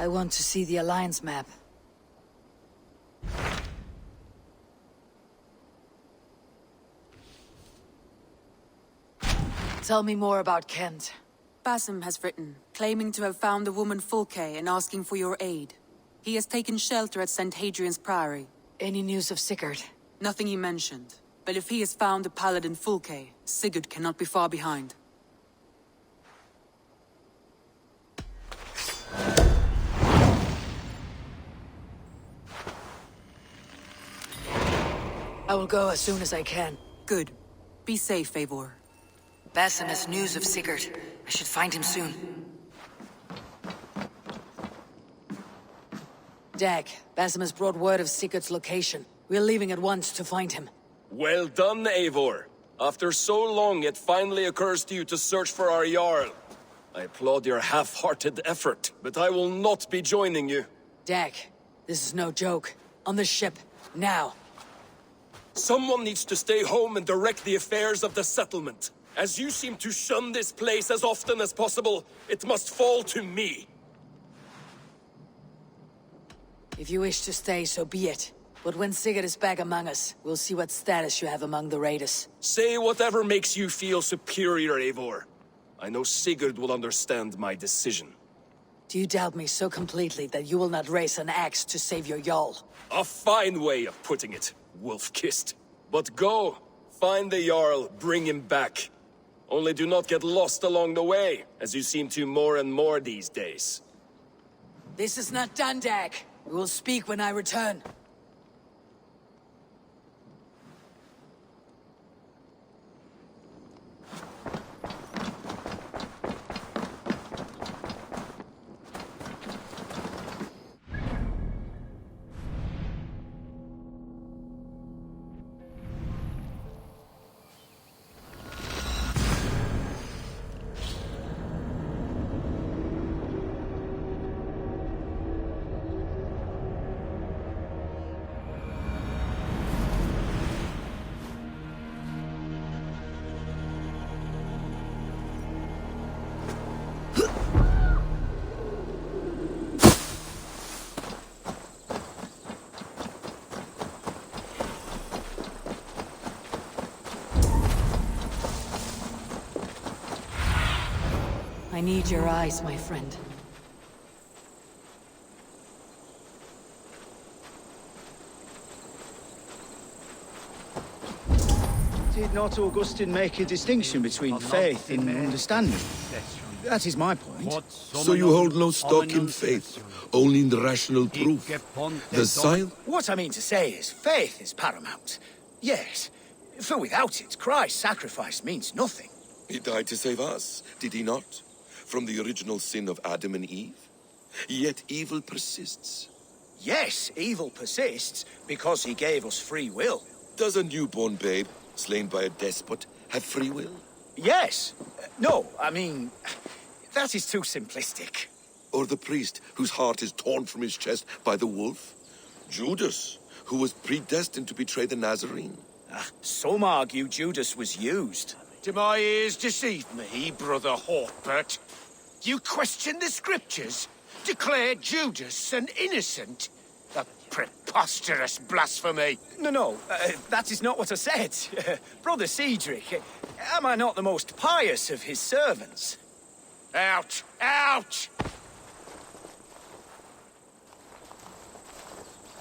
I want to see the Alliance map. Tell me more about Kent. Basim has written, claiming to have found the woman Fulke and asking for your aid. He has taken shelter at St. Hadrian's Priory. Any news of Sigurd? Nothing he mentioned. But if he has found the paladin Fulke, Sigurd cannot be far behind. I will go as soon as I can. Good. Be safe, Eivor. Basim has news of Sigurd. I should find him soon. Dag, Basim has brought word of Sigurd's location. We're leaving at once to find him. Well done, Eivor. After so long, it finally occurs to you to search for our Jarl. I applaud your half-hearted effort, but I will not be joining you. Dag, this is no joke. On the ship, now. Someone needs to stay home and direct the affairs of the settlement. As you seem to shun this place as often as possible, it must fall to me. If you wish to stay, so be it. But when Sigurd is back among us, we'll see what status you have among the raiders. Say whatever makes you feel superior, Eivor. I know Sigurd will understand my decision. Do you doubt me so completely that you will not raise an axe to save your Jarl? A fine way of putting it, wolf-kissed. But go, find the Jarl, bring him back. Only do not get lost along the way, as you seem to more and more these days. This is not done, Dag. We will speak when I return. I need your eyes, my friend. Did not Augustine make a distinction between faith and understanding? That is my point. So you hold no stock in faith, only in the rational proof. The sign? What I mean to say is, faith is paramount. Yes, for without it, Christ's sacrifice means nothing. He died to save us, did he not? From the original sin of Adam and Eve? Yet evil persists. Yes, evil persists because he gave us free will. Does a newborn babe, slain by a despot, have free will? Yes. No, I mean, that is too simplistic. Or the priest whose heart is torn from his chest by the wolf? Judas, who was predestined to betray the Nazarene? Some argue Judas was used. Do my ears deceive me, Brother Hawkbert? You question the scriptures? Declare Judas an innocent? A preposterous blasphemy! No, that is not what I said. Brother Cedric, am I not the most pious of his servants? Out! Out!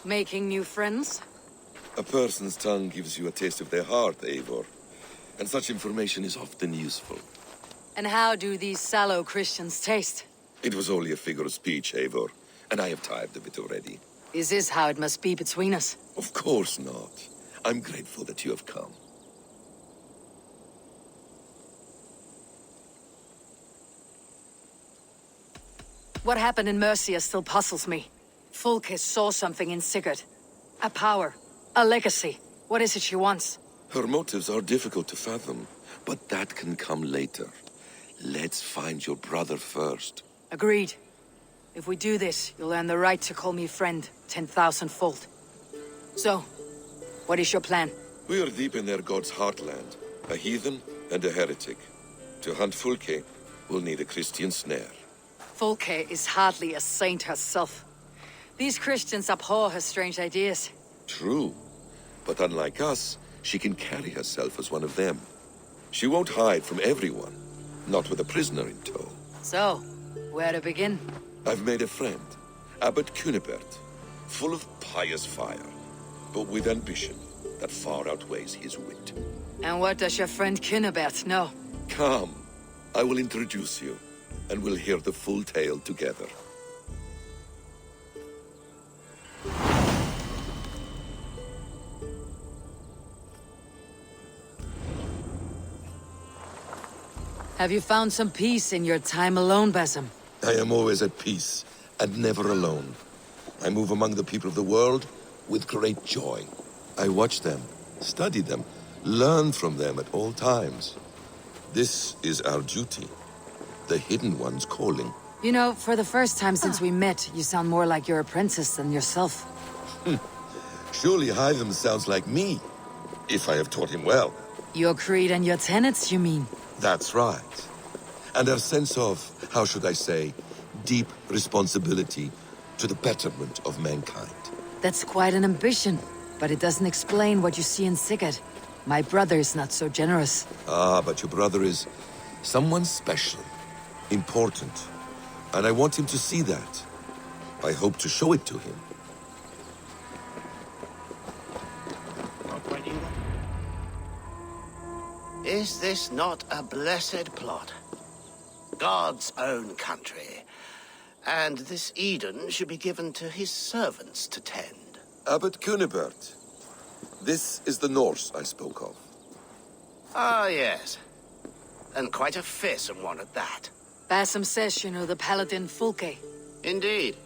Making new friends? A person's tongue gives you a taste of their heart, Eivor. And such information is often useful. And how do these sallow Christians taste? It was only a figure of speech, Eivor, and I have tired of it already. Is this how it must be between us? Of course not. I'm grateful that you have come. What happened in Mercia still puzzles me. Fulke saw something in Sigurd. A power. A legacy. What is it she wants? Her motives are difficult to fathom, but that can come later. Let's find your brother first. Agreed. If we do this, you'll earn the right to call me friend 10,000-fold. So, what is your plan? We are deep in their god's heartland, a heathen and a heretic. To hunt Fulke, we'll need a Christian snare. Folke is hardly a saint herself. These Christians abhor her strange ideas. True. But unlike us, she can carry herself as one of them. She won't hide from everyone, not with a prisoner in tow. So, where to begin? I've made a friend, Abbot Cunibert, full of pious fire, but with ambition that far outweighs his wit. And what does your friend Cunibert know? Come, I will introduce you, and we'll hear the full tale together. Have you found some peace in your time alone, Basim? I am always at peace, and never alone. I move among the people of the world with great joy. I watch them, study them, learn from them at all times. This is our duty, the Hidden One's calling. You know, for the first time since we met, you sound more like your apprentice than yourself. Surely Hytham sounds like me, if I have taught him well. Your creed and your tenets, you mean? That's right. And our sense of, how should I say, deep responsibility to the betterment of mankind. That's quite an ambition, but it doesn't explain what you see in Sigurd. My brother is not so generous. Ah, but your brother is someone special, important, and I want him to see that. I hope to show it to him. Is this not a blessed plot? God's own country. And this Eden should be given to his servants to tend. Abbot Cunibert, this is the Norse I spoke of. Ah, yes. And quite a fearsome one at that. Basim says you know the paladin Fulke. Indeed.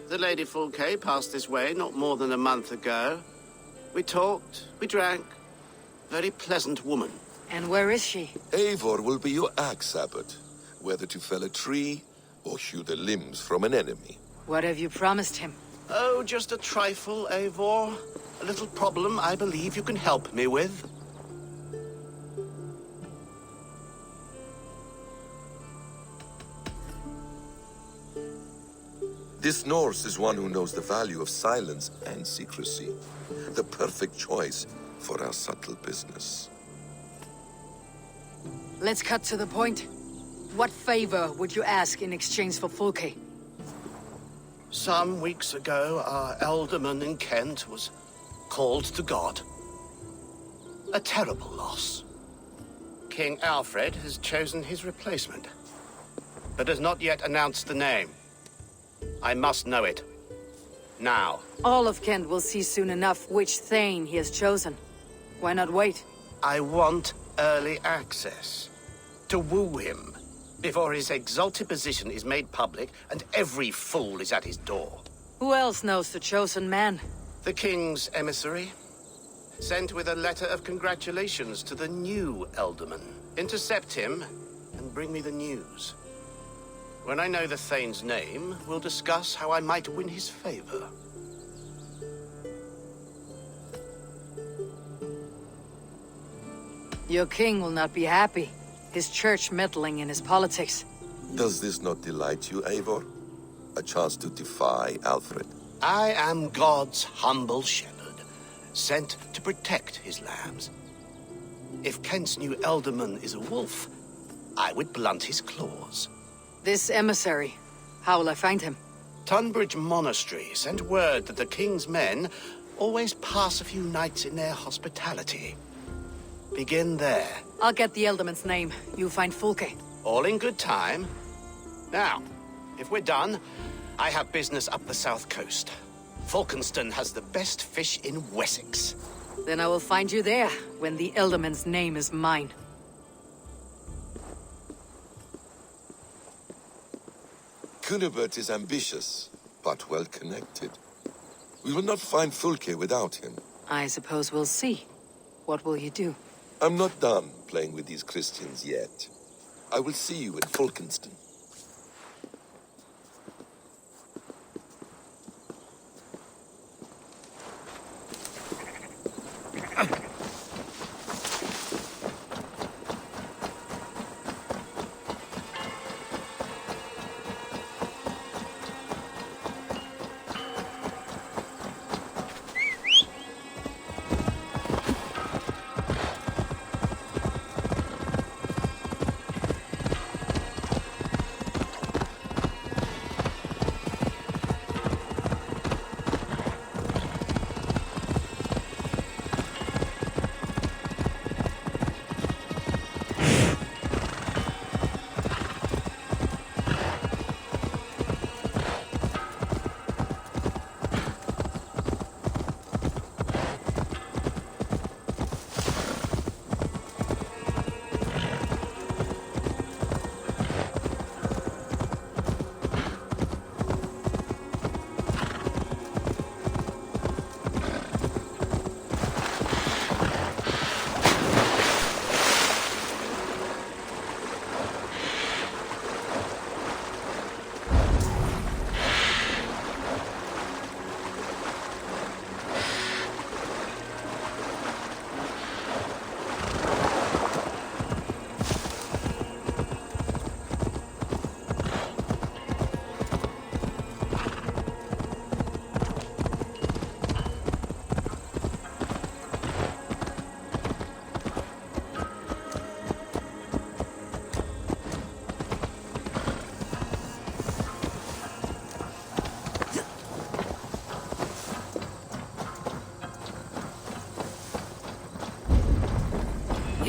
The Lady Fulke passed this way not more than a month ago. We talked, we drank. Very pleasant woman. And where is she? Eivor will be your axe, Abbot, whether to fell a tree or hew the limbs from an enemy. What have you promised him? Oh, just a trifle, Eivor. A little problem I believe you can help me with. This Norse is one who knows the value of silence and secrecy. The perfect choice for our subtle business. Let's cut to the point. What favor would you ask in exchange for Fulke? Some weeks ago, our alderman in Kent was called to God. A terrible loss. King Alfred has chosen his replacement, but has not yet announced the name. I must know it. Now. All of Kent will see soon enough which Thane he has chosen. Why not wait? I want early access. To woo him, before his exalted position is made public and every fool is at his door. Who else knows the chosen man? The king's emissary, sent with a letter of congratulations to the new Elderman. Intercept him and bring me the news. When I know the Thane's name, we'll discuss how I might win his favor. Your king will not be happy. His church meddling in his politics. Does this not delight you, Eivor? A chance to defy Alfred? I am God's humble shepherd, sent to protect his lambs. If Kent's new Elderman is a wolf, I would blunt his claws. This emissary, how will I find him? Tunbridge Monastery sent word that the king's men always pass a few nights in their hospitality. Begin there. I'll get the Elderman's name. You find Fulke. All in good time. Now, if we're done, I have business up the south coast. Falkenston has the best fish in Wessex. Then I will find you there, when the Elderman's name is mine. Cunibert is ambitious, but well-connected. We will not find Fulke without him. I suppose we'll see. What will you do? I'm not done playing with these Christians yet. I will see you in Falkenston.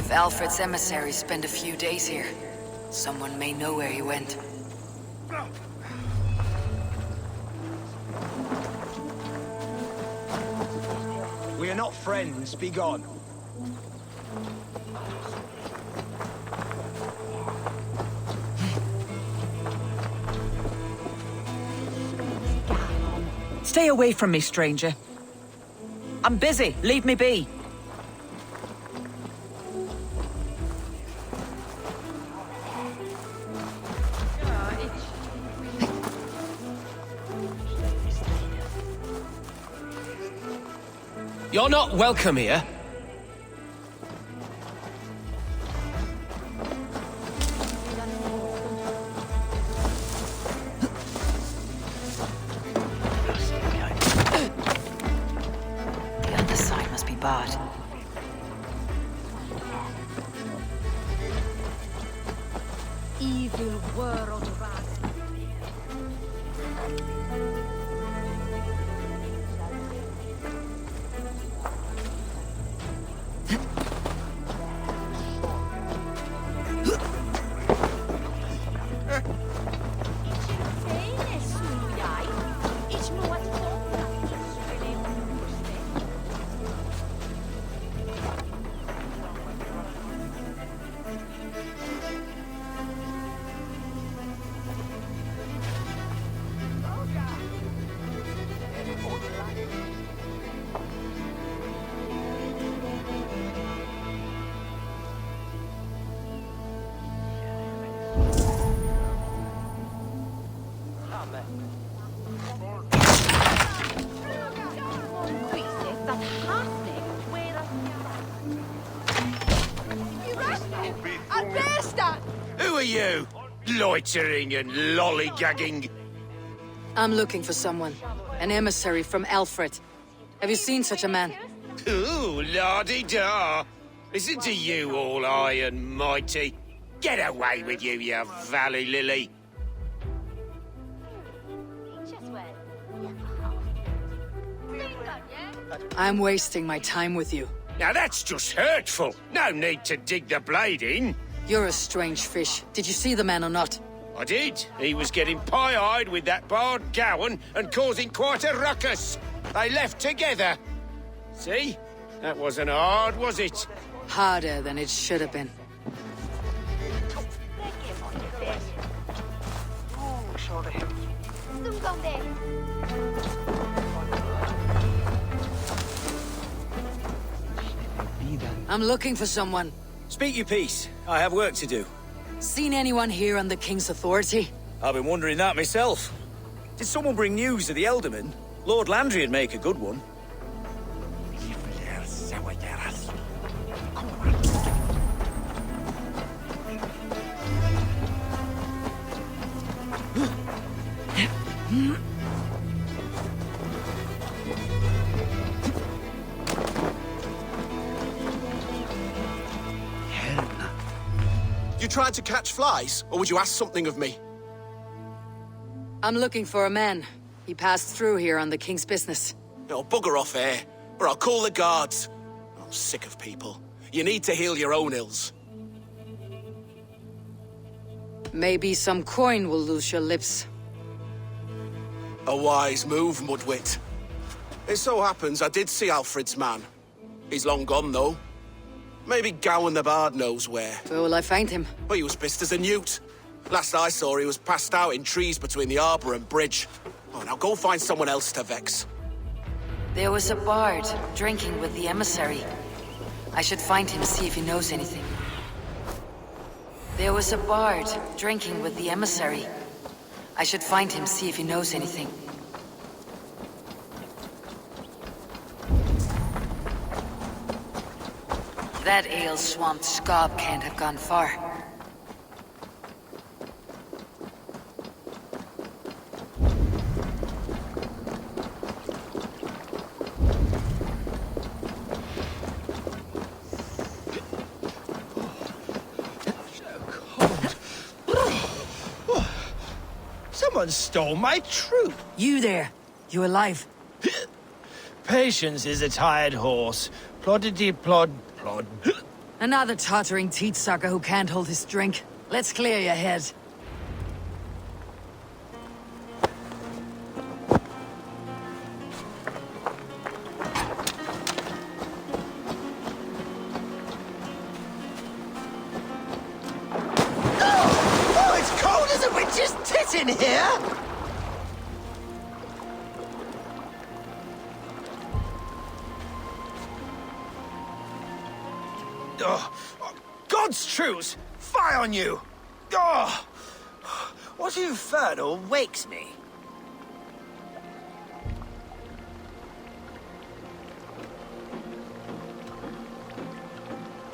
If Alfred's emissaries spend a few days here, someone may know where he went. We are not friends. Be gone. Stay away from me, stranger. I'm busy. Leave me be. You're not welcome here. The underside must be barred. Evil world of us. Who are you? Loitering and lollygagging. I'm looking for someone. An emissary from Alfred. Have you seen such a man? Ooh, la-di-da. Listen to you, all high and mighty. Get away with you, you valley lily. I'm wasting my time with you. Now that's just hurtful. No need to dig the blade in. You're a strange fish. Did you see the man or not? I did. He was getting pie-eyed with that Bard Gowan and causing quite a ruckus. They left together. See? That wasn't hard, was it? Harder than it should have been. I'm looking for someone. Speak your piece. I have work to do. Seen anyone here on the King's authority? I've been wondering that myself. Did someone bring news of the Elderman? Lord Landry'd make a good one. You trying to catch flies, or would you ask something of me? I'm looking for a man. He passed through here on the King's business. No, bugger off here, or I'll call the guards. I'm sick of people. You need to heal your own ills. Maybe some coin will loose your lips. A wise move, Mudwit. It so happens I did see Alfred's man. He's long gone, though. Maybe Gowan the Bard knows where. Where will I find him? But he was pissed as a newt. Last I saw, he was passed out in trees between the arbor and bridge. Oh, now go find someone else to vex. There was a bard drinking with the emissary. I should find him, see if he knows anything. There was a bard drinking with the emissary. I should find him, see if he knows anything. That ale-swamped scob can't have gone far. Someone stole my troop. You there! You alive? Patience is a tired horse. Ploddity plod plod. Another tottering teat sucker who can't hold his drink. Let's clear your head. Oh, it's cold as a witch's tit in here! Oh, God's truce! Fie on you! Oh, what infernal wakes me?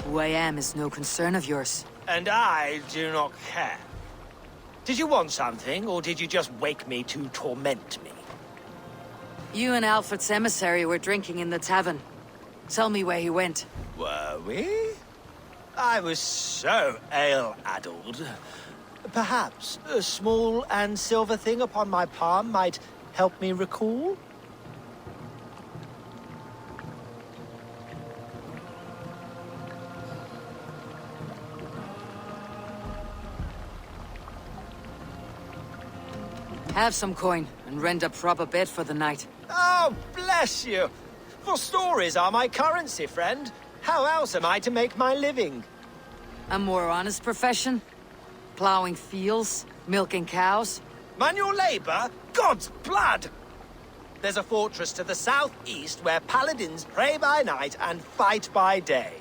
Who I am is no concern of yours. And I do not care. Did you want something, or did you just wake me to torment me? You and Alfred's emissary were drinking in the tavern. Tell me where he went. Were we? I was so ale-addled. Perhaps a small and silver thing upon my palm might help me recall? Have some coin and rent a proper bed for the night. Oh, bless you! For stories are my currency, friend. How else am I to make my living? A more honest profession? Plowing fields, milking cows? Manual labor? God's blood! There's a fortress to the southeast where paladins pray by night and fight by day.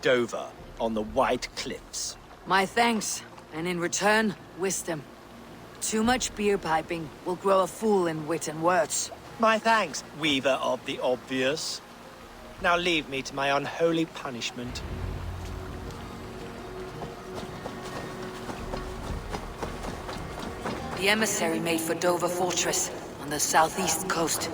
Dover, on the White Cliffs. My thanks, and in return, wisdom. Too much beer piping will grow a fool in wit and words. My thanks, weaver of the obvious. Now leave me to my unholy punishment. The emissary made for Dover Fortress, on the southeast coast.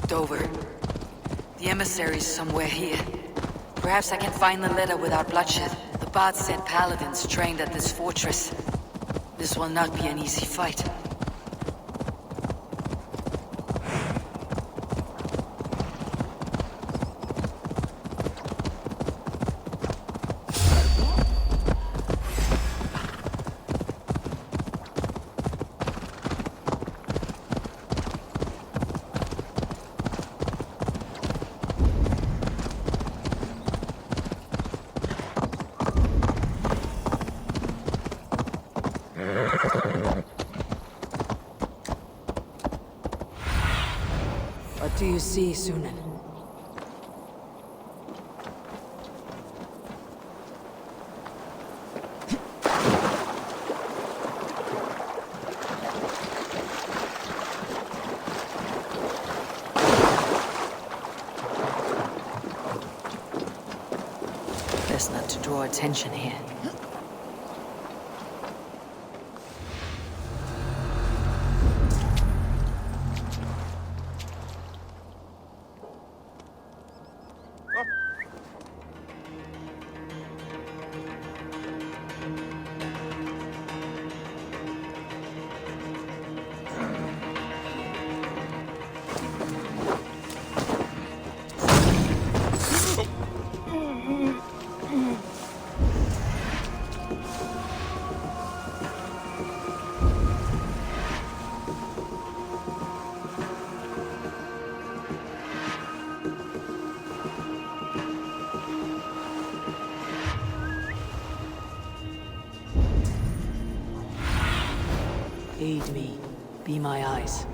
Dover. The emissary's somewhere here. Perhaps I can find the letter without bloodshed. The bard said paladins trained at this fortress. The This will not be an easy fight. What do you see, Sunan? Best not to draw attention here. Aid me. Be my eyes.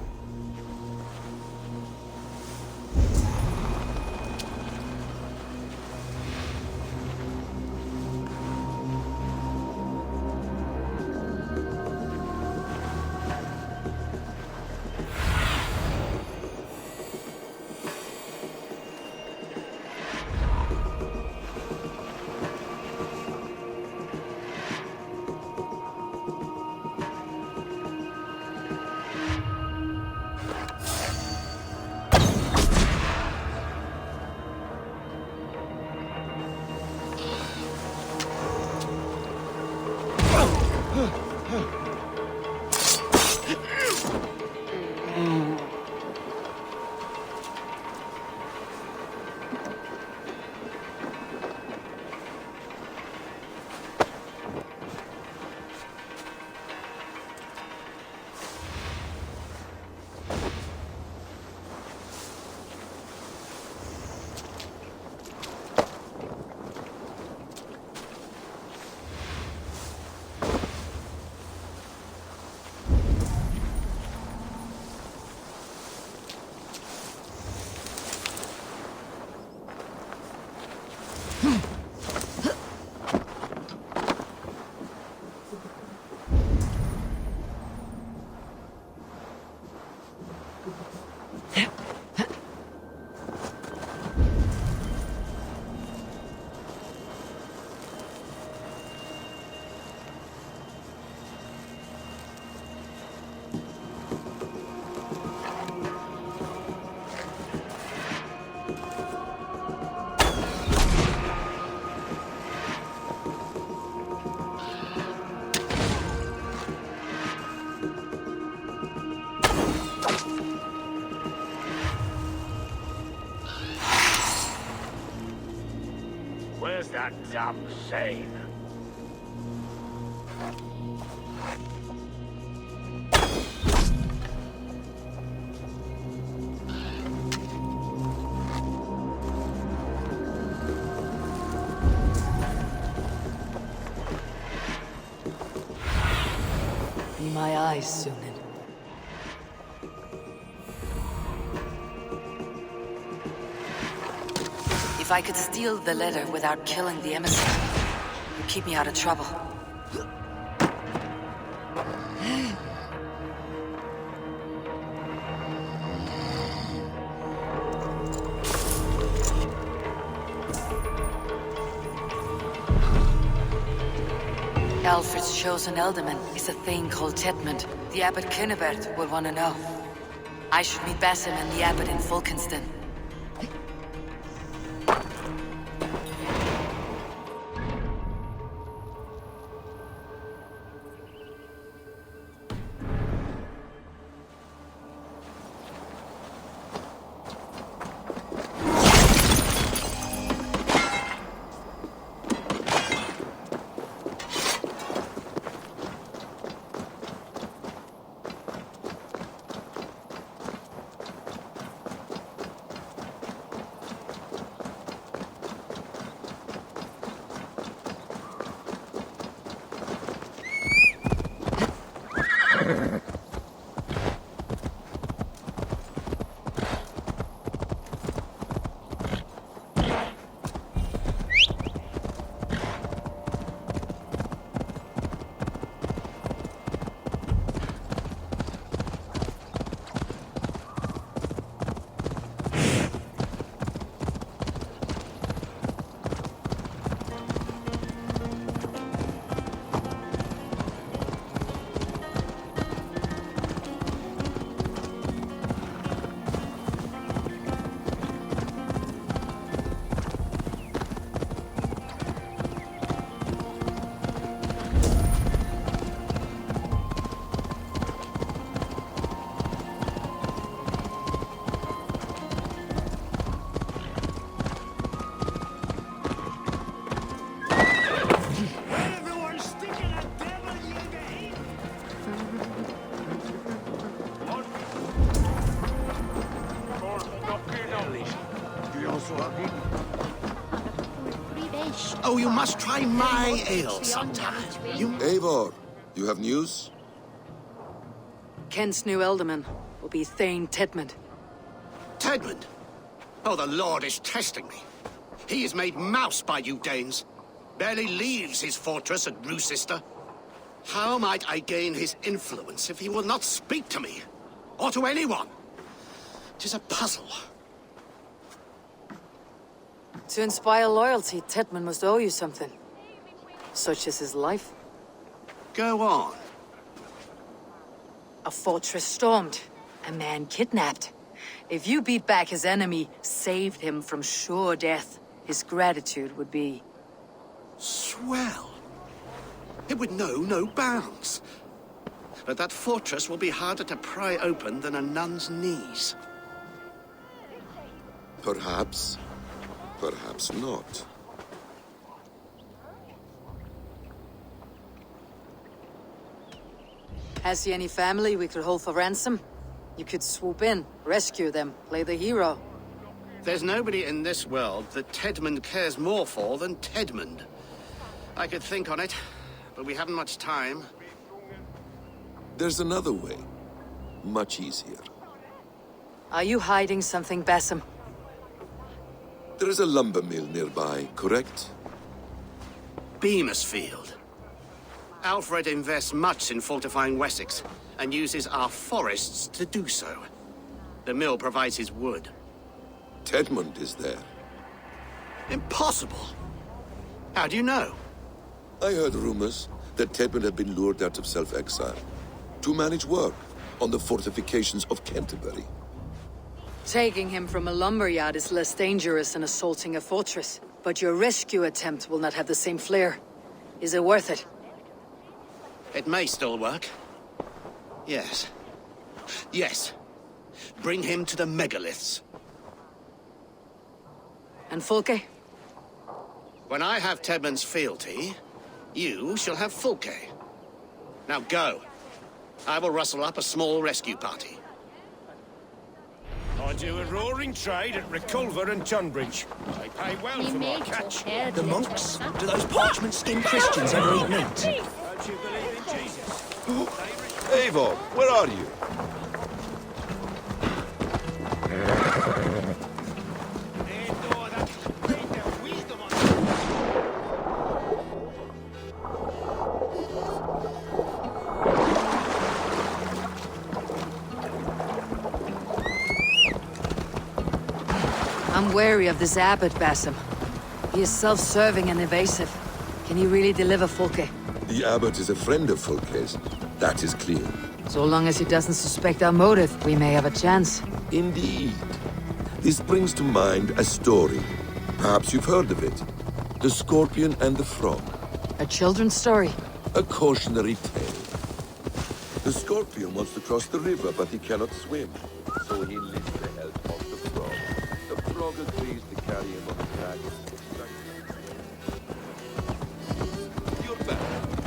Where's that damn Zane? Be my eyes, Sunan. If I could steal the letter without killing the emissary, it'd keep me out of trouble. Alfred's chosen ealdorman is a thing called Tetmund. The Abbot Kynnebert will want to know. I should meet Basim and the Abbot in Fulkenston. Oh, you must try my ale sometime. Eivor, you have news? Kent's new ealdorman will be Thane Tedmund. Tedmund? Oh, the Lord is testing me. He is made mouse by you Danes. Barely leaves his fortress at Roosister. How might I gain his influence if he will not speak to me? Or to anyone? 'Tis a puzzle. To inspire loyalty, Tedmund must owe you something. Such as his life. Go on. A fortress stormed. A man kidnapped. If you beat back his enemy, saved him from sure death, his gratitude would be... Swell. It would know no bounds. But that fortress will be harder to pry open than a nun's knees. Perhaps. Perhaps not. Has he any family we could hold for ransom? You could swoop in, rescue them, play the hero. There's nobody in this world that Tedmund cares more for than Tedmund. I could think on it, but we haven't much time. There's another way. Much easier. Are you hiding something, Basim? There is a lumber mill nearby, correct? Beamisfield. Alfred invests much in fortifying Wessex, and uses our forests to do so. The mill provides his wood. Tedmund is there. Impossible! How do you know? I heard rumors that Tedmund had been lured out of self-exile to manage work on the fortifications of Canterbury. Taking him from a lumberyard is less dangerous than assaulting a fortress. But your rescue attempt will not have the same flair. Is it worth it? It may still work. Yes. Yes. Bring him to the megaliths. And Fulke? When I have Tedmund's fealty, you shall have Fulke. Now go. I will rustle up a small rescue party. I do a roaring trade at Reculver and Tunbridge. I pay well for my catch. The monks? Do those parchment-skinned Christians ever eat meat? Don't you believe in Jesus? Eivor, where are you? I'm wary of this abbot, Basim. He is self-serving and evasive. Can he really deliver Fulke? The abbot is a friend of Fulke's. That is clear. So long as he doesn't suspect our motive, we may have a chance. Indeed. This brings to mind a story. Perhaps you've heard of it. The Scorpion and the Frog. A children's story? A cautionary tale. The Scorpion wants to cross the river, but he cannot swim. So he enlists the help of the Frog. The Frog agrees to carry him on his back. You're back.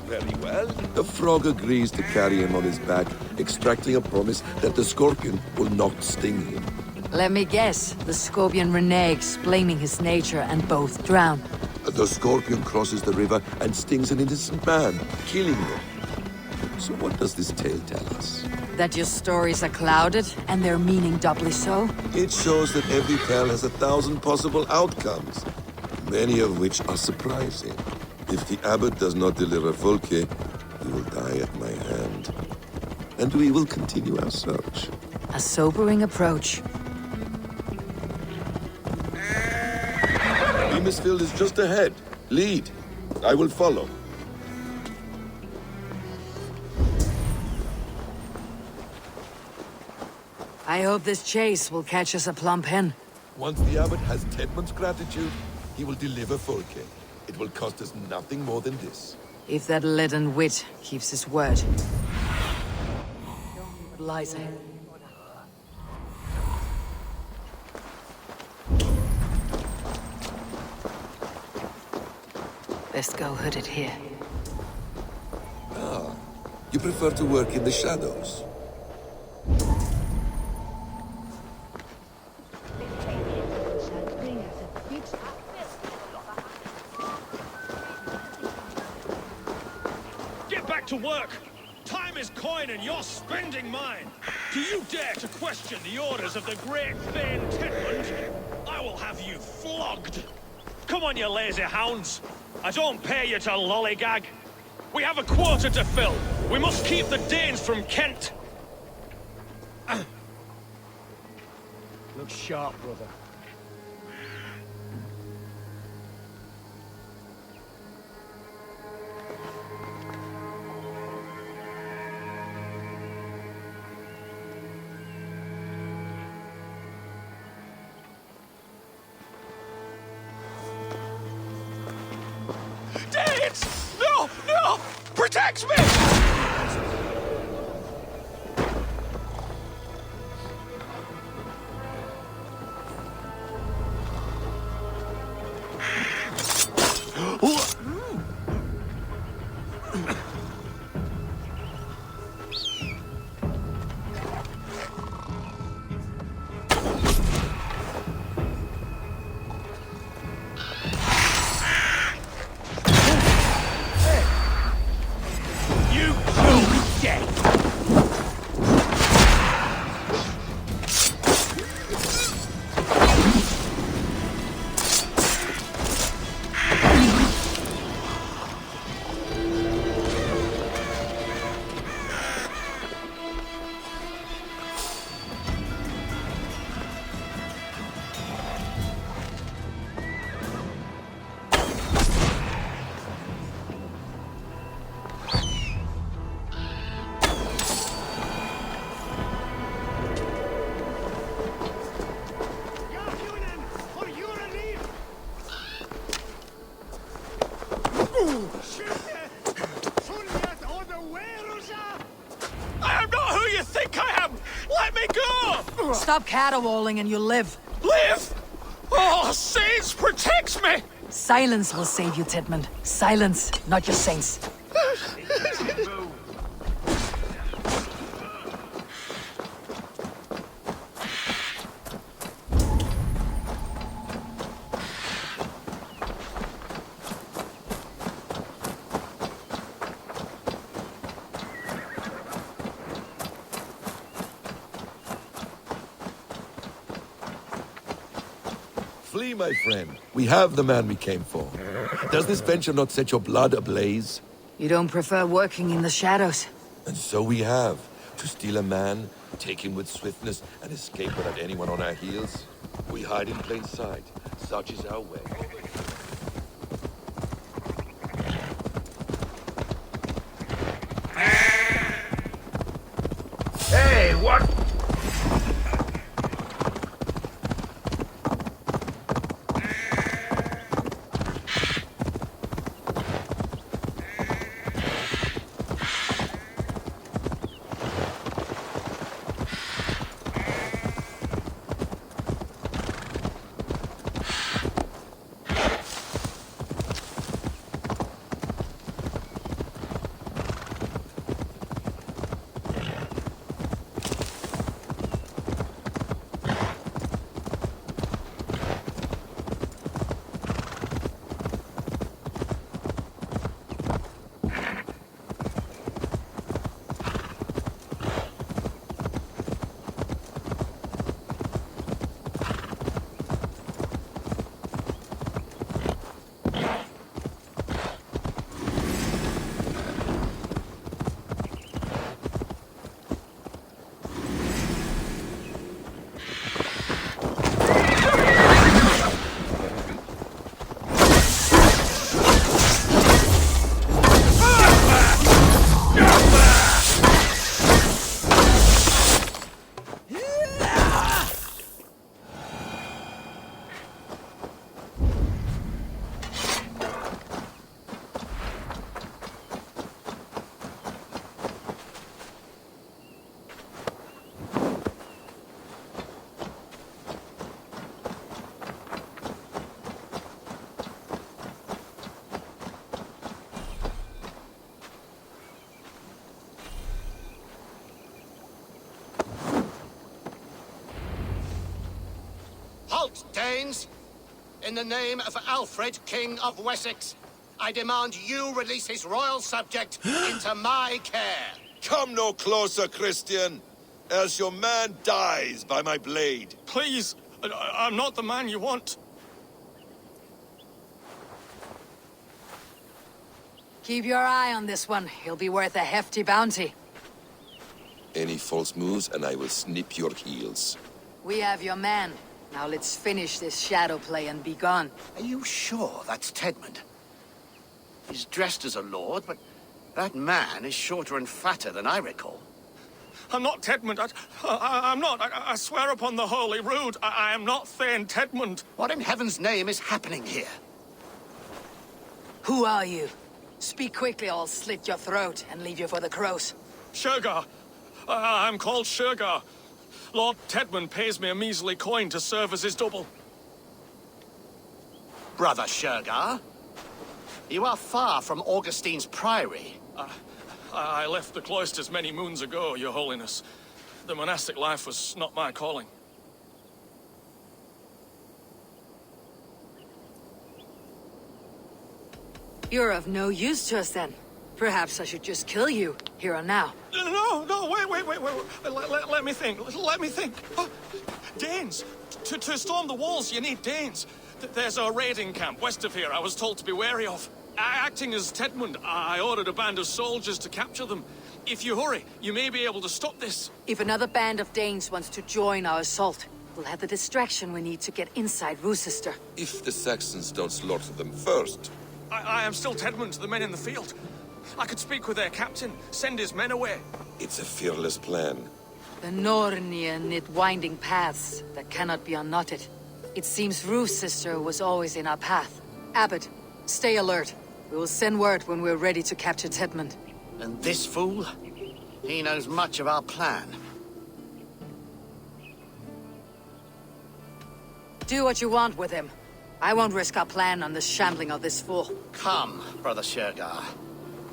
Very well. The Frog agrees to carry him on his back, extracting a promise that the Scorpion will not sting him. Let me guess. The Scorpion reneges, blaming his nature, and both drown. The Scorpion crosses the river and stings an innocent man, killing him. So what does this tale tell us? That your stories are clouded, and their meaning doubly so? It shows that every tale has 1,000 possible outcomes, many of which are surprising. If the abbot does not deliver Volke, he will die at my hand. And we will continue our search. A sobering approach. Beamisfield is just ahead. Lead. I will follow. I hope this chase will catch us a plump hen. Once the abbot has Tedmund's gratitude, he will deliver Volke. It will cost us nothing more than this. If that leaden wit keeps his word. What lies ahead? Best go hooded here. You prefer to work in the shadows. Get back to work! Time is coin and you're spending mine! Do you dare to question the orders of the great Thane Tedmund? I will have you flogged! Come on, you lazy hounds! I don't pay you to lollygag! We have a quota to fill! We must keep the Danes from Kent! Look sharp, brother. Danes! No! No! Protect me! I am not who you think I am! Let me go! Stop caterwauling and you'll live. Live! Oh, saints, protect me! Silence will save you, Tedmund. Silence, not your saints. Flee, my friend. We have the man we came for. Does this venture not set your blood ablaze? You don't prefer working in the shadows? And so we have. To steal a man, take him with swiftness, and escape without anyone on our heels. We hide in plain sight. Such is our way. Hey, what? Halt, Danes! In the name of Alfred, King of Wessex, I demand you release his royal subject into my care. Come no closer, Christian, else your man dies by my blade. Please, I'm not the man you want. Keep your eye on this one. He'll be worth a hefty bounty. Any false moves, and I will snip your heels. We have your man. Now let's finish this shadow play and be gone. Are you sure that's Tedmund? He's dressed as a lord, but that man is shorter and fatter than I recall. I'm not Tedmund. I'm not. I swear upon the Holy Rood, I am not Thane Tedmund. What in heaven's name is happening here? Who are you? Speak quickly, or I'll slit your throat and leave you for the crows. Shergar. I'm called Shergar. Lord Tedmund pays me a measly coin to serve as his double. Brother Shergar, you are far from Augustine's priory. I left the cloisters many moons ago, Your Holiness. The monastic life was not my calling. You're of no use to us then. Perhaps I should just kill you, here and now. No, wait. Let me think. Oh, Danes! To storm the walls, you need Danes. There's a raiding camp west of here I was told to be wary of. Acting as Tedmund, I ordered a band of soldiers to capture them. If you hurry, you may be able to stop this. If another band of Danes wants to join our assault, we'll have the distraction we need to get inside Rochester. If the Saxons don't slaughter them first. I am still Tedmund to the men in the field. I could speak with their captain, send his men away. It's a fearless plan. The Nornia knit winding paths that cannot be unknotted. It seems Rochester was always in our path. Abbot, stay alert. We will send word when we're ready to capture Tedmund. And this fool? He knows much of our plan. Do what you want with him. I won't risk our plan on the shambling of this fool. Come, Brother Shergar.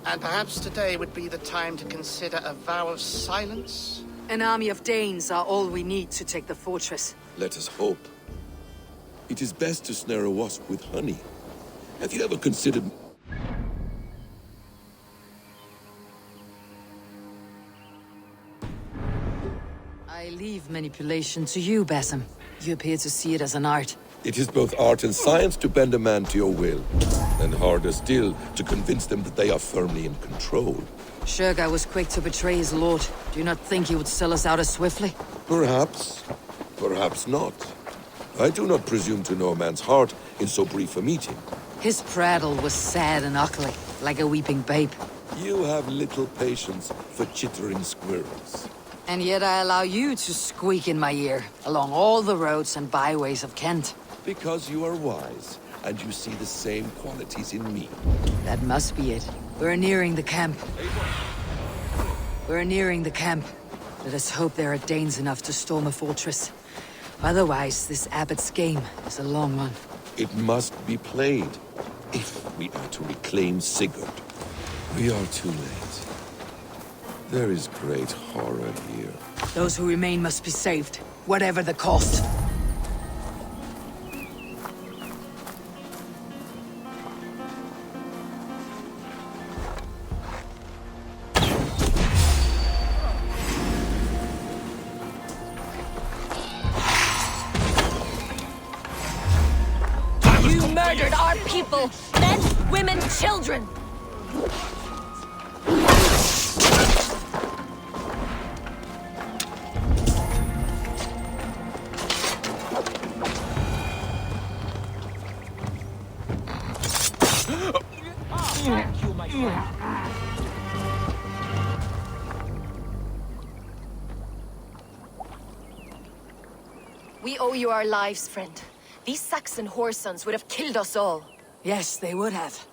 And perhaps today would be the time to consider a vow of silence? An army of Danes are all we need to take the fortress. Let us hope. It is best to snare a wasp with honey. Have you ever considered... I leave manipulation to you, Basim. You appear to see it as an art. It is both art and science to bend a man to your will. And harder still, to convince them that they are firmly in control. Shergar was quick to betray his lord. Do you not think he would sell us out as swiftly? Perhaps. Perhaps not. I do not presume to know a man's heart in so brief a meeting. His prattle was sad and ugly, like a weeping babe. You have little patience for chittering squirrels. And yet I allow you to squeak in my ear, along all the roads and byways of Kent. Because you are wise, and you see the same qualities in me. That must be it. We're nearing the camp. Let us hope there are Danes enough to storm a fortress. Otherwise, this abbot's game is a long one. It must be played, if we are to reclaim Sigurd. We are too late. There is great horror here. Those who remain must be saved, whatever the cost. You murdered our people! Men, women, children! Thank you, my friend. We owe you our lives, friend. These Saxon whoresons would have killed us all. Yes, they would have.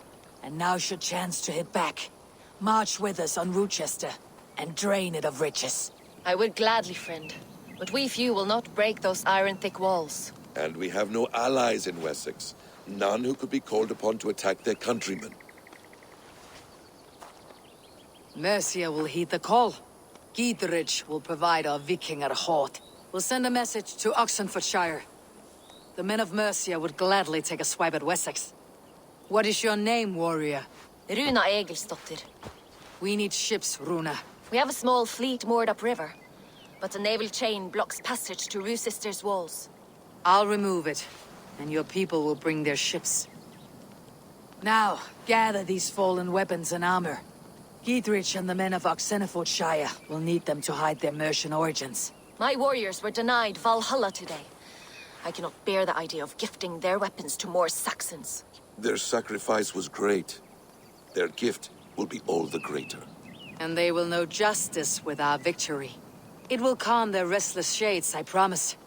And now's your chance to hit back. March with us on Rochester, and drain it of riches. I would gladly, friend. But we few will not break those iron-thick walls. And we have no allies in Wessex. None who could be called upon to attack their countrymen. Mercia will heed the call. Giedrach will provide our Vikingar Hort. We'll send a message to Oxenfordshire. The men of Mercia would gladly take a swipe at Wessex. What is your name, warrior? Runa Egilsdotter. We need ships, Runa. We have a small fleet moored upriver, but a naval chain blocks passage to Roosister's walls. I'll remove it, and your people will bring their ships. Now, gather these fallen weapons and armor. Giedrich and the men of Oxenfordshire will need them to hide their Mercian origins. My warriors were denied Valhalla today. I cannot bear the idea of gifting their weapons to more Saxons. Their sacrifice was great. Their gift will be all the greater. And they will know justice with our victory. It will calm their restless shades, I promise.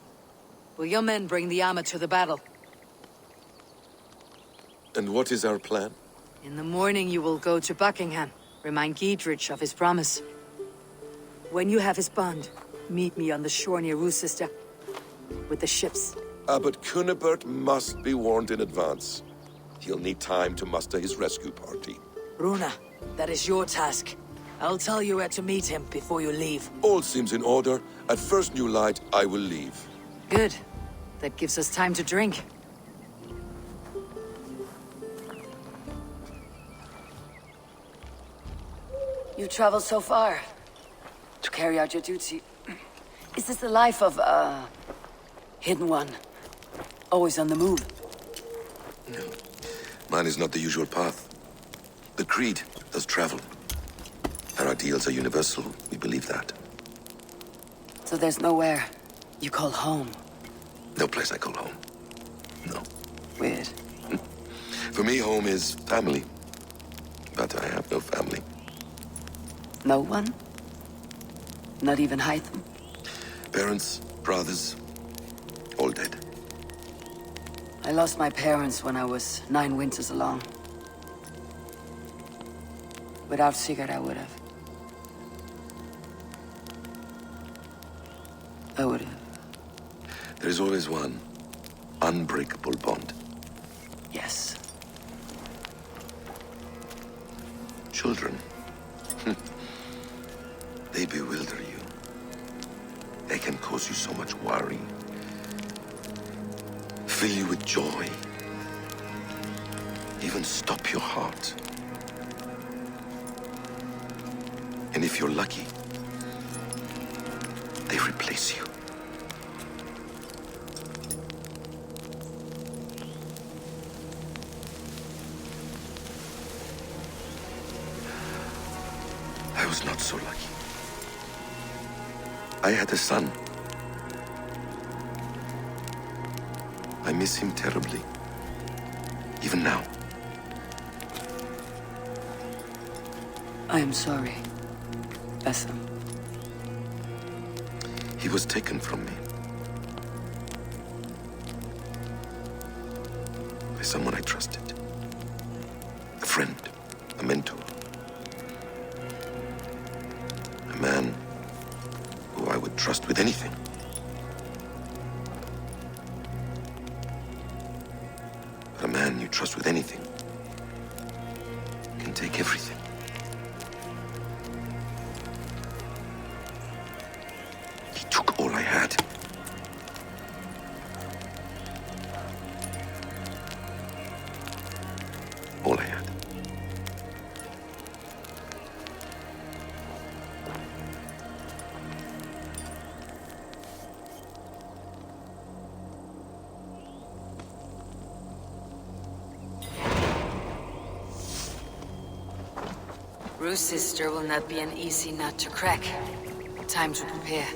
Will your men bring the armor to the battle? And what is our plan? In the morning you will go to Buckingham. Remind Giedrich of his promise. When you have his bond, meet me on the shore near Roosister with the ships. Abbot Cunibert must be warned in advance. He'll need time to muster his rescue party. Runa, that is your task. I'll tell you where to meet him before you leave. All seems in order. At first new light, I will leave. Good. That gives us time to drink. You traveled so far to carry out your duty. Is this the life of a hidden one? Always on the move? No. Mine is not the usual path. The Creed does travel. Our ideals are universal, we believe that. So there's nowhere you call home? No place I call home. No. Weird. For me, home is family. But I have no family. No one? Not even Hytham? Parents, brothers, all dead. I lost my parents when I was 9 winters along. Without Sigurd, I would have. There is always one unbreakable bond. Yes. Children. They bewilder you. They can cause you so much worry. Fill you with joy. Even stop your heart. And if you're lucky, they replace you. I was not so lucky. I had a son. I miss him terribly. Even now. I am sorry, Bessem. He was taken from me. By someone I trusted. A friend, a mentor. A man who I would trust with anything. But a man you trust with anything can take everything. He took all I had. All I had. Roosister will not be an easy nut to crack. Time to prepare.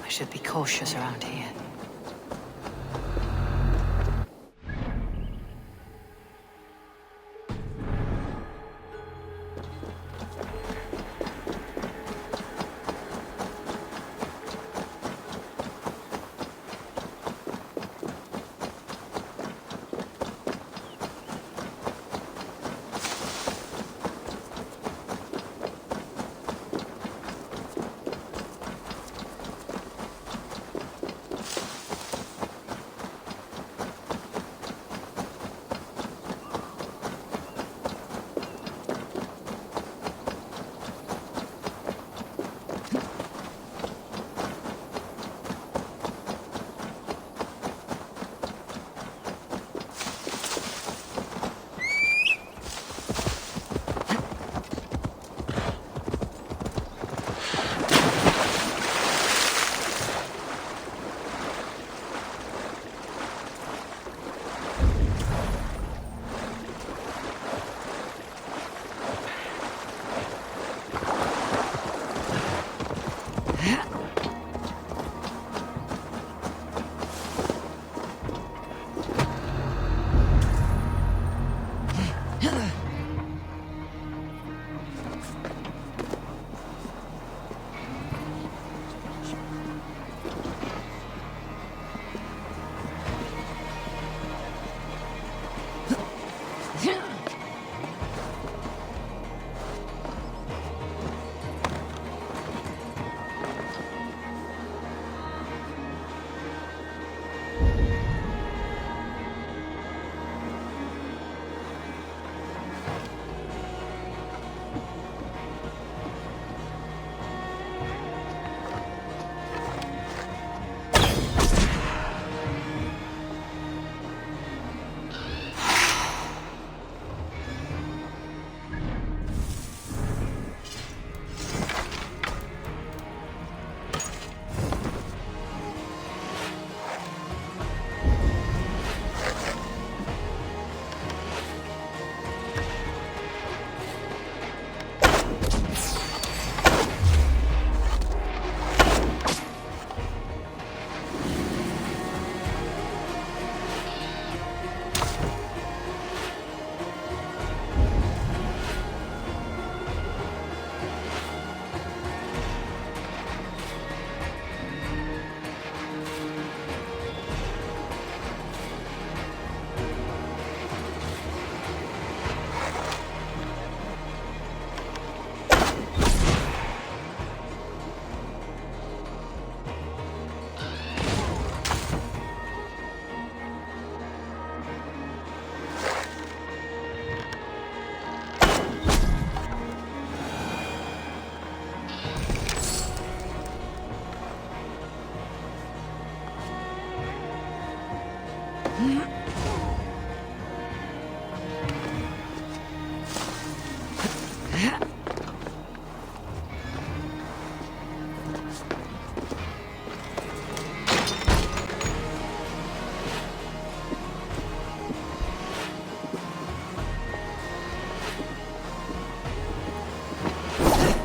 I should be cautious around here.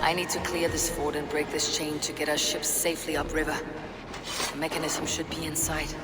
I need to clear this fort and break this chain to get our ships safely upriver. The mechanism should be in sight.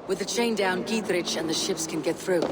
With the chain down, Gietrich and the ships can get through.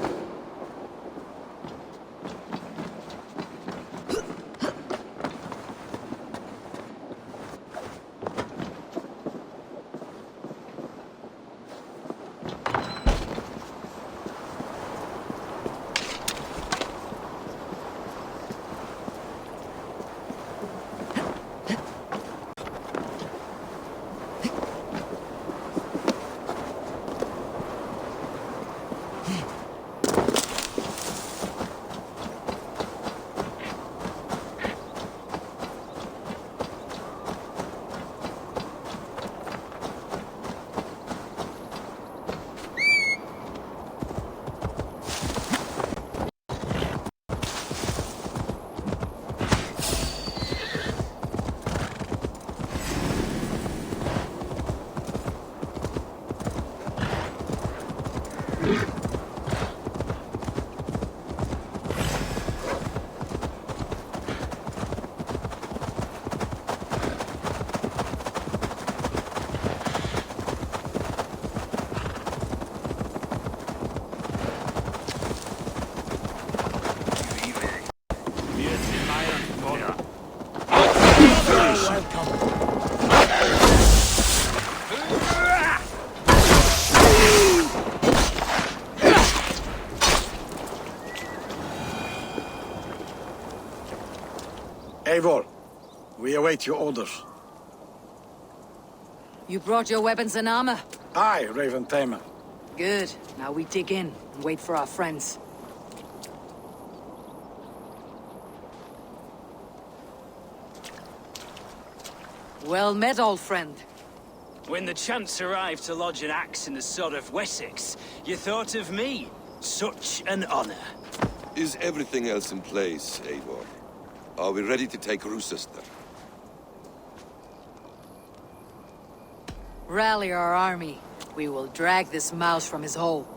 Eivor, we await your orders. You brought your weapons and armor? Aye, Raven Tamer. Good. Now we dig in and wait for our friends. Well met, old friend. When the chance arrived to lodge an axe in the sod of Wessex, you thought of me. Such an honor. Is everything else in place, Eivor? Are we ready to take Rochester? Rally our army. We will drag this mouse from his hole.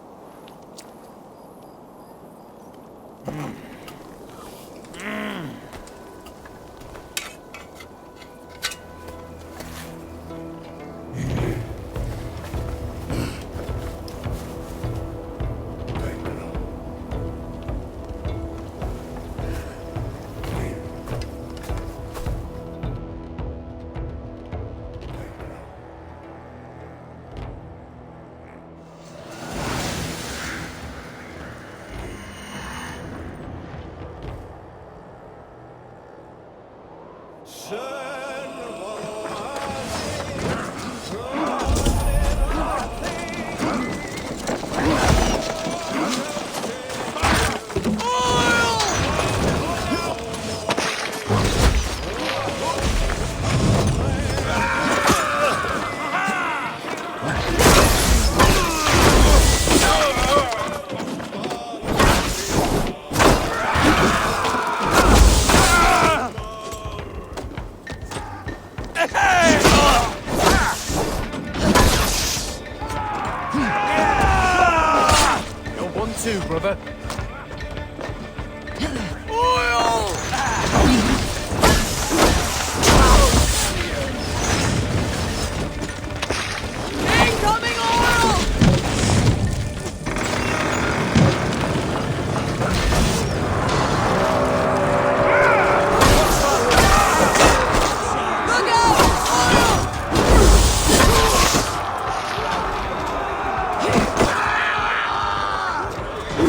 Too, brother.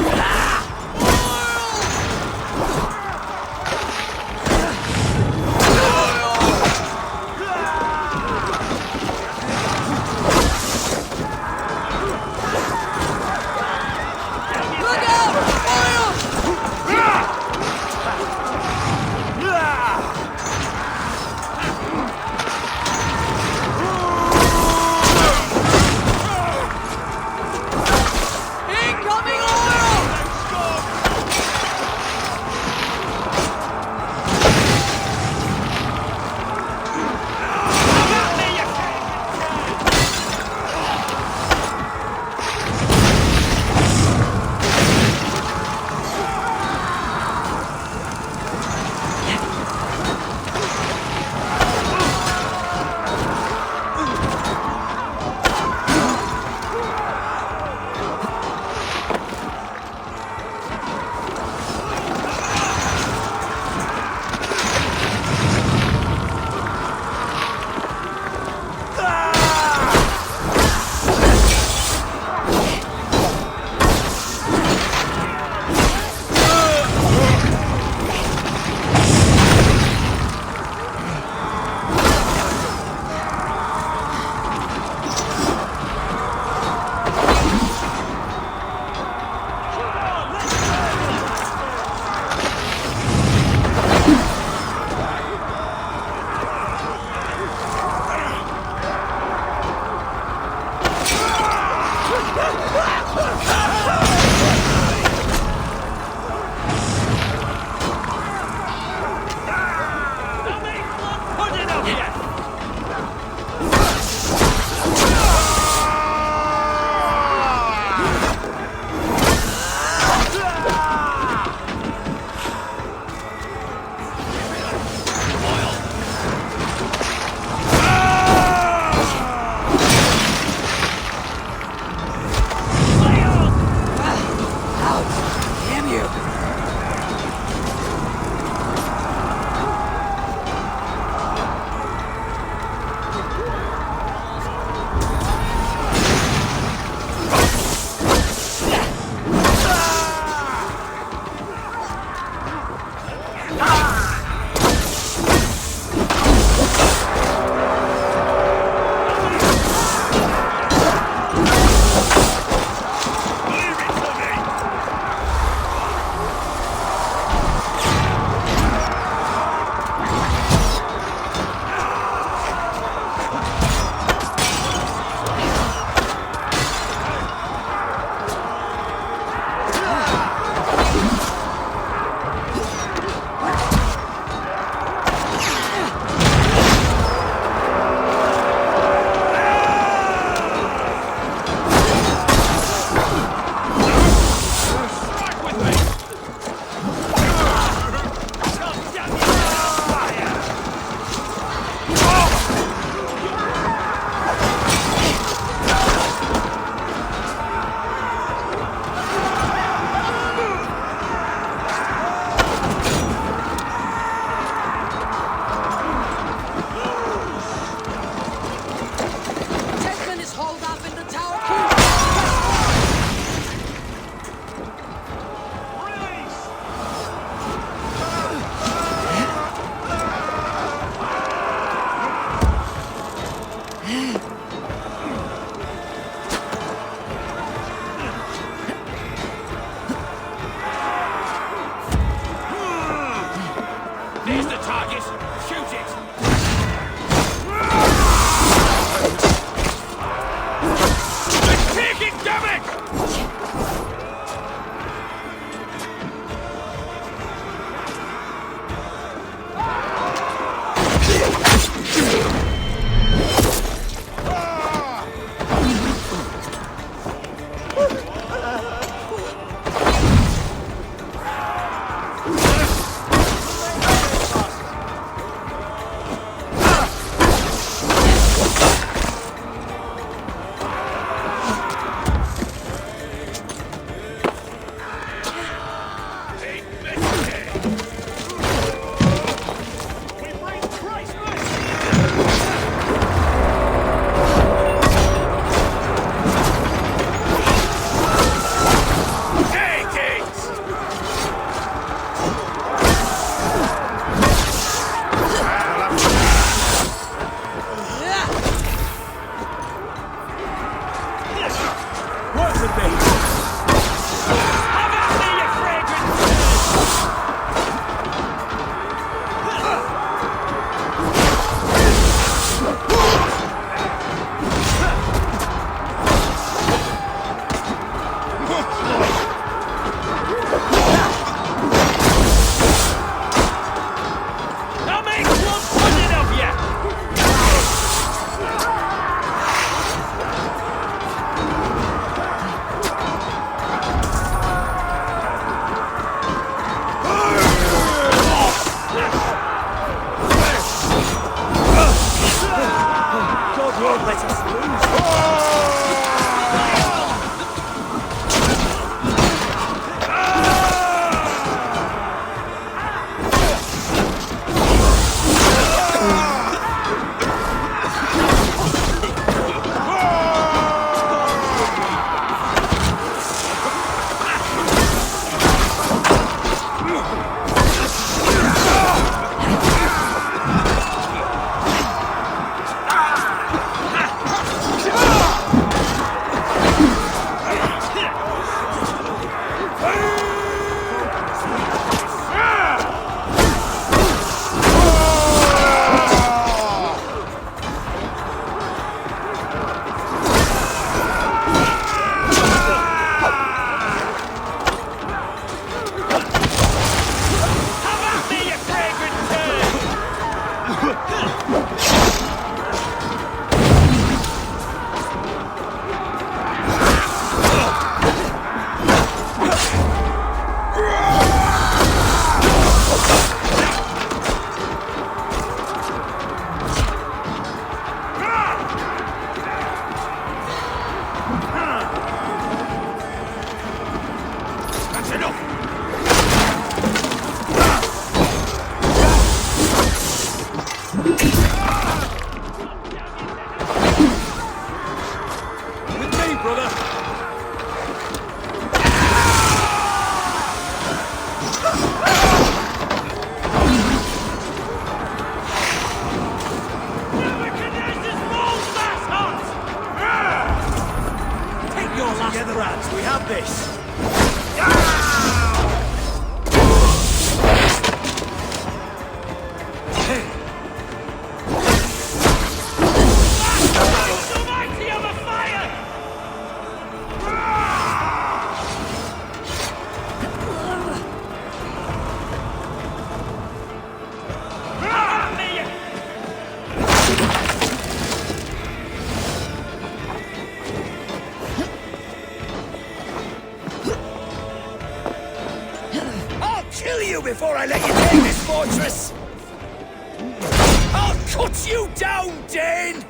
Ah! There's the target. Shoot it. It's taking damage! Before I let you take this fortress! I'll cut you down, Dane!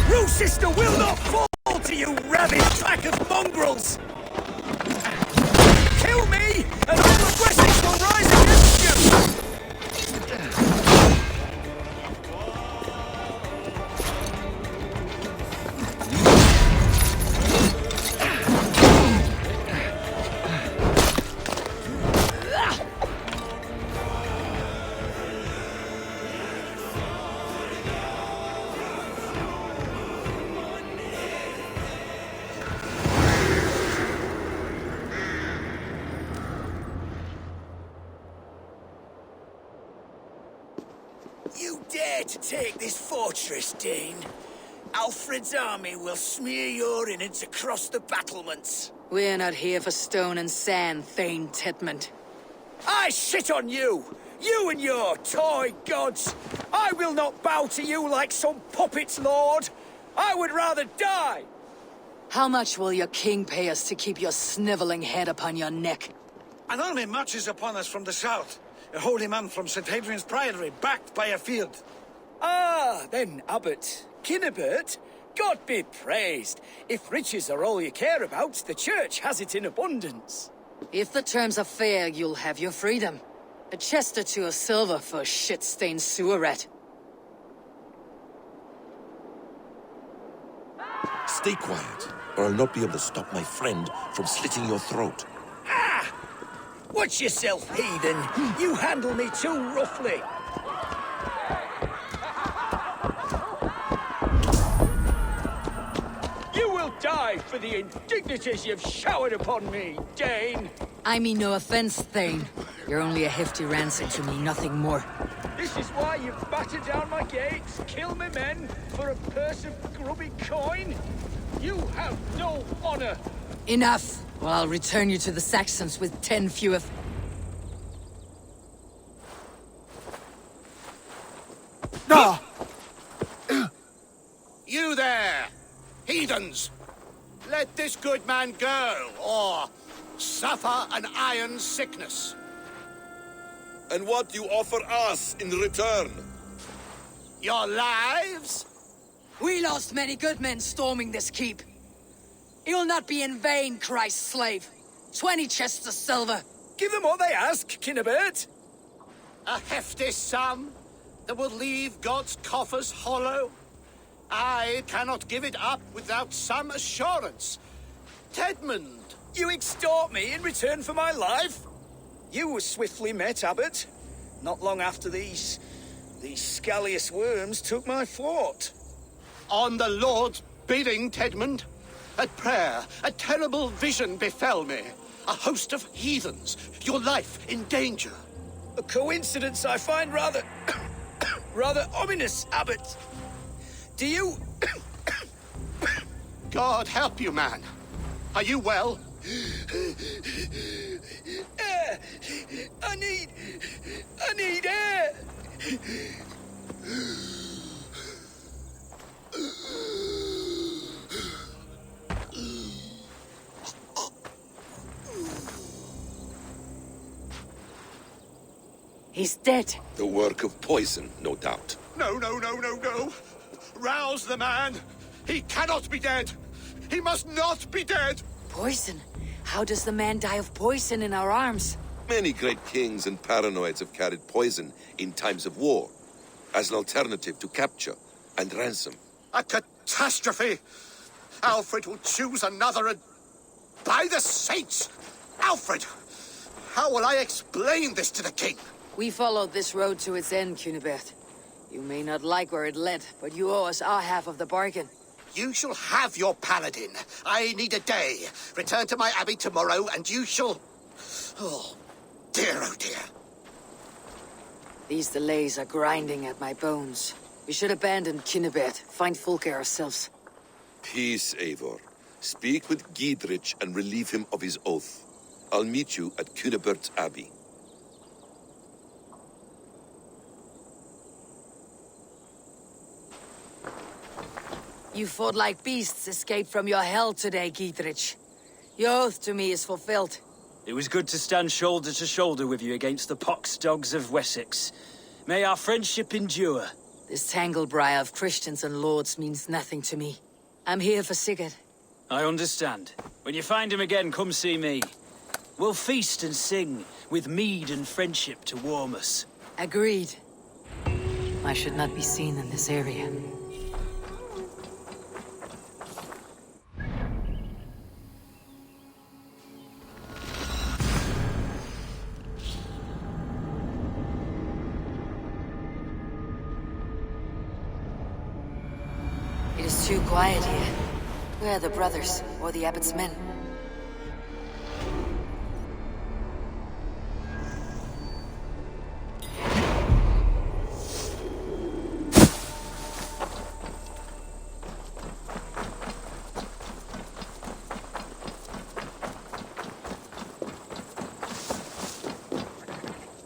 Rue Sister will not fall to you rabid pack of mongrels! Kill me, and all the Wessex will rise against you! You dare to take this fortress, Dane? Alfred's army will smear your innards across the battlements. We're not here for stone and sand, Thane Tedmund. I shit on you! You and your toy gods! I will not bow to you like some puppet's lord! I would rather die! How much will your king pay us to keep your sniveling head upon your neck? An army marches upon us from the south. A holy man from St. Hadrian's Priory, backed by a field. Ah, then, Abbot. Kinnebert, God be praised. If riches are all you care about, the church has it in abundance. If the terms are fair, you'll have your freedom. A chest or two of silver for a shit-stained sewer rat. Stay quiet, or I'll not be able to stop my friend from slitting your throat. Ah! Watch yourself, heathen. You handle me too roughly. You will die for the indignities you've showered upon me, Dane. I mean no offense, Thane. You're only a hefty ransom to me, nothing more. This is why you've battered down my gates, killed my men for a purse of grubby coin? You have no honor. Enough, or I'll return you to the Saxons with 10 fewer... You there, heathens! Let this good man go, or suffer an iron sickness. And what you offer us in return? Your lives? We lost many good men storming this keep. It will not be in vain, Christ's slave. 20 chests of silver. Give them what they ask, Kinnebert. A hefty sum that will leave God's coffers hollow? I cannot give it up without some assurance. Tedmund! You extort me in return for my life? You were swiftly met, Abbot. Not long after these scallious worms took my fort. On the Lord's bidding, Tedmund. At prayer, a terrible vision befell me. A host of heathens, your life in danger. A coincidence I find rather... rather ominous, Abbot. Do you... God help you, man. Are you well? Air! I need air! He's dead. The work of poison, no doubt. No. Rouse the man. He cannot be dead. He must not be dead. Poison? How does the man die of poison in our arms? Many great kings and paranoids have carried poison in times of war, as an alternative to capture and ransom. A catastrophe! Alfred will choose another and... By the saints! Alfred! How will I explain this to the king? We followed this road to its end, Cunibert. You may not like where it led, but you owe us our half of the bargain. You shall have your paladin. I need a day. Return to my abbey tomorrow, and you shall... Oh dear. These delays are grinding at my bones. We should abandon Cunibert, find Fulke ourselves. Peace, Eivor. Speak with Giedrich and relieve him of his oath. I'll meet you at Cunibert's Abbey. You fought like beasts escaped from your hell today, Giedrich. Your oath to me is fulfilled. It was good to stand shoulder to shoulder with you against the pox dogs of Wessex. May our friendship endure. This tanglebriar of Christians and lords means nothing to me. I'm here for Sigurd. I understand. When you find him again, come see me. We'll feast and sing, with mead and friendship to warm us. Agreed. I should not be seen in this area. It is too quiet here. Where are the brothers, or the abbot's men?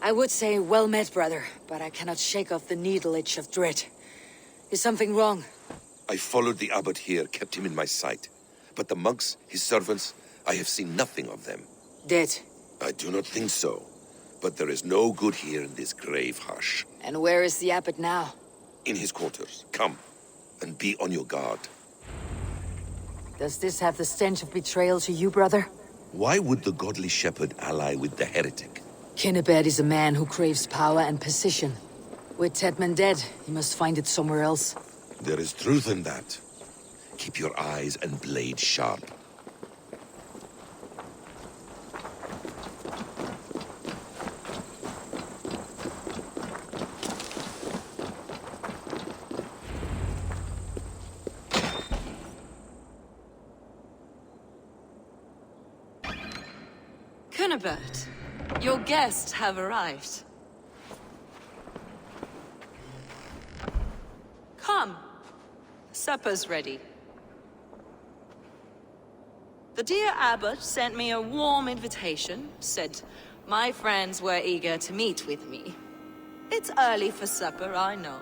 I would say well met, brother, but I cannot shake off the needle itch of dread. Is something wrong? I followed the abbot here, kept him in my sight. But the monks, his servants, I have seen nothing of them. Dead? I do not think so. But there is no good here in this grave hush. And where is the abbot now? In his quarters. Come, and be on your guard. Does this have the stench of betrayal to you, brother? Why would the godly shepherd ally with the heretic? Kinnebed is a man who craves power and position. With Tedman dead, he must find it somewhere else. There is truth in that. Keep your eyes and blade sharp. Cunibert, your guests have arrived. Come. Supper's ready. The dear abbot sent me a warm invitation, said my friends were eager to meet with me. It's early for supper, I know.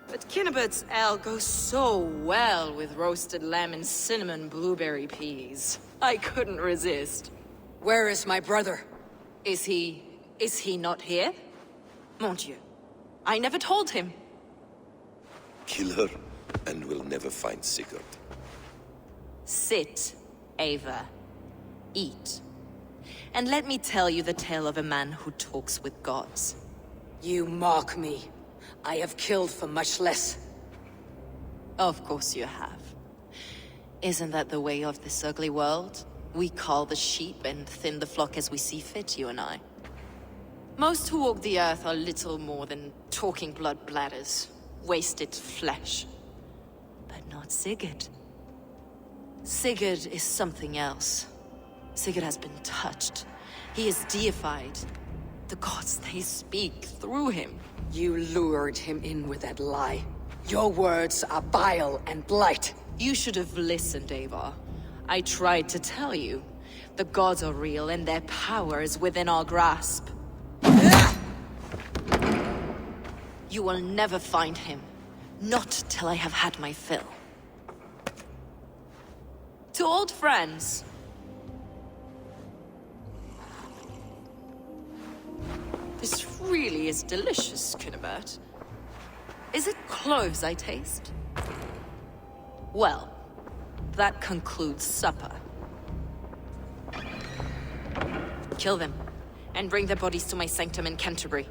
But Kinnibert's ale goes so well with roasted lamb and cinnamon blueberry peas. I couldn't resist. Where is my brother? Is he not here? Mon Dieu. I never told him. Kill her, and we'll never find Sigurd. Sit, Ava. Eat. And let me tell you the tale of a man who talks with gods. You mock me. I have killed for much less. Of course you have. Isn't that the way of this ugly world? We cull the sheep and thin the flock as we see fit, you and I. Most who walk the earth are little more than talking blood bladders, wasted flesh. But not Sigurd. Sigurd is something else. Sigurd has been touched. He is deified. The gods, they speak through him. You lured him in with that lie. Your words are bile and blight. You should have listened, Ava. I tried to tell you. The gods are real and their power is within our grasp. You will never find him. Not till I have had my fill. To old friends. This really is delicious, Kinnebert. Is it cloves I taste? Well, that concludes supper. Kill them, and bring their bodies to my sanctum in Canterbury.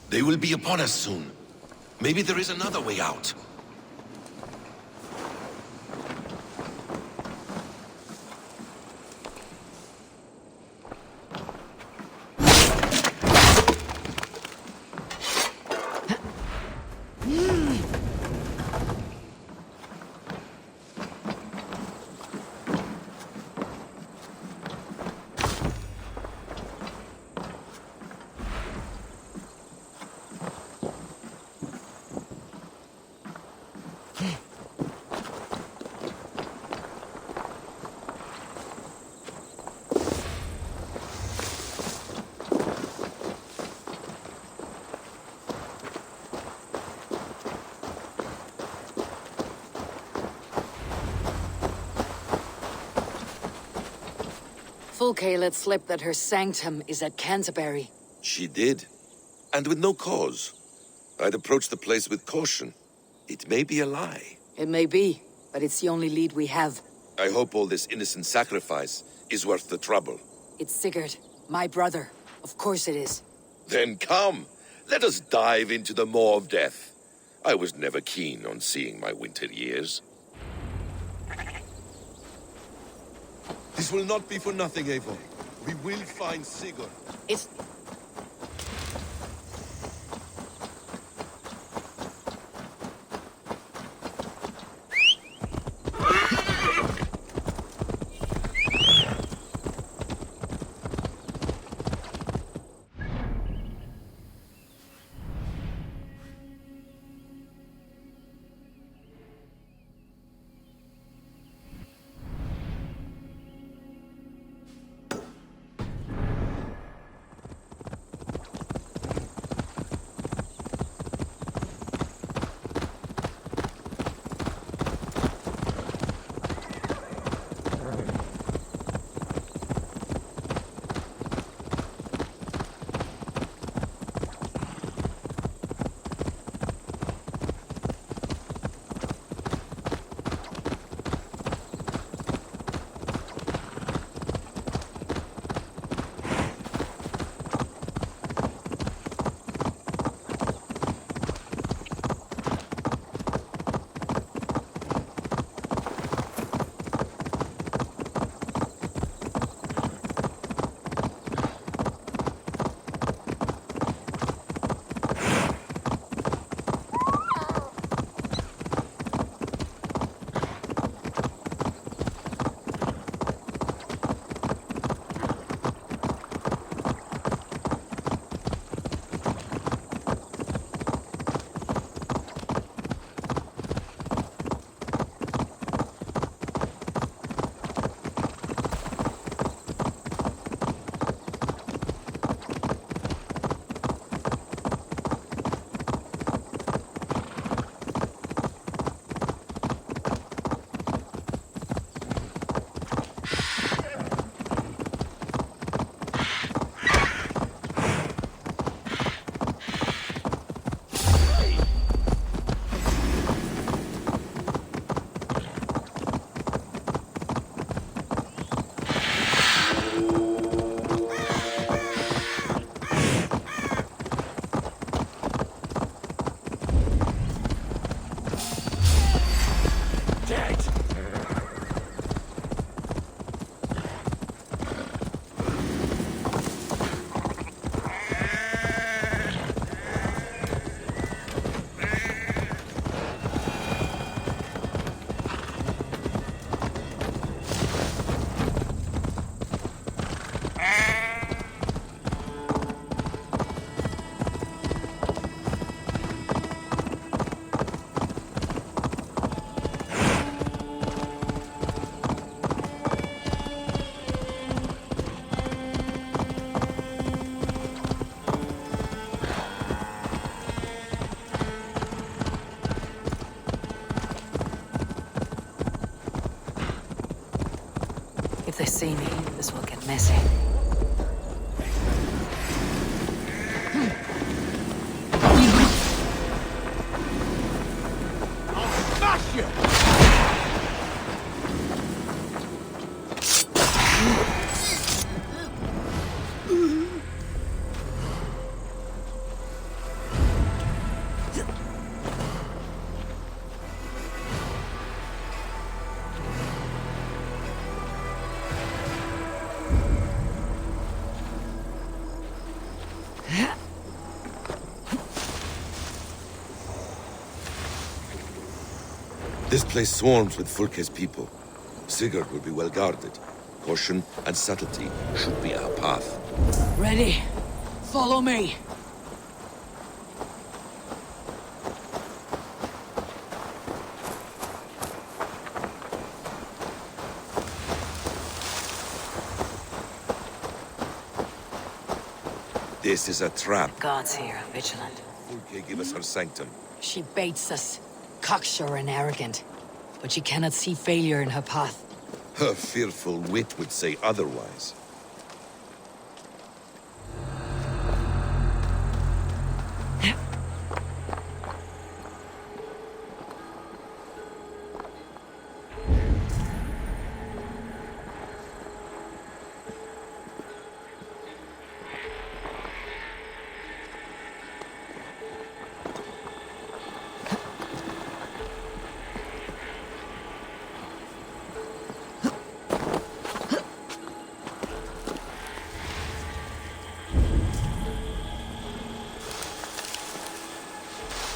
They will be upon us soon. Maybe there is another way out. Fulke let slip that her sanctum is at Canterbury. She did. And with no cause. I'd approach the place with caution. It may be a lie. It may be, but it's the only lead we have. I hope all this innocent sacrifice is worth the trouble. It's Sigurd, my brother. Of course it is. Then come, let us dive into the maw of death. I was never keen on seeing my winter years. This will not be for nothing, Eivor. We will find Sigurd. It's... see me, this will get messy. Smash you! This place swarms with Fulke's people. Sigurd will be well guarded. Caution and subtlety should be our path. Ready? Follow me. This is a trap. Gods here, vigilant. Fulke give us her sanctum. She baits us. Cocksure and arrogant. But she cannot see failure in her path. Her fearful wit would say otherwise.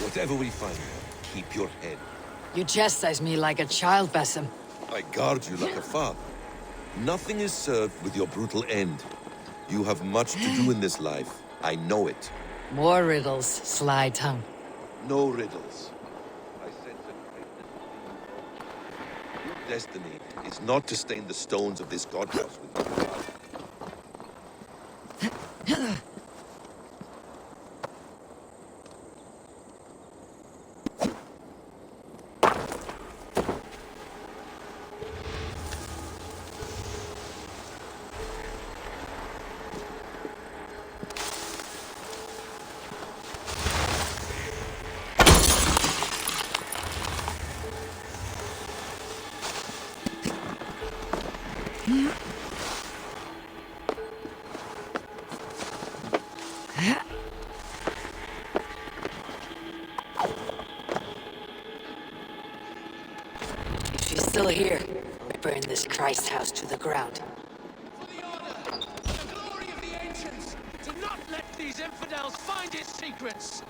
Whatever we find, keep your head. You chastise me like a child, Basim. I guard you like a father. Nothing is served with your brutal end. You have much to do in this life. I know it. More riddles, sly tongue. No riddles. I sense a greatness. Your destiny is not to stain the stones of this godhouse with your blood. If she's still here, we burn this Christ house to the ground. For the Order! The glory of the ancients! Do not let these infidels find its secrets!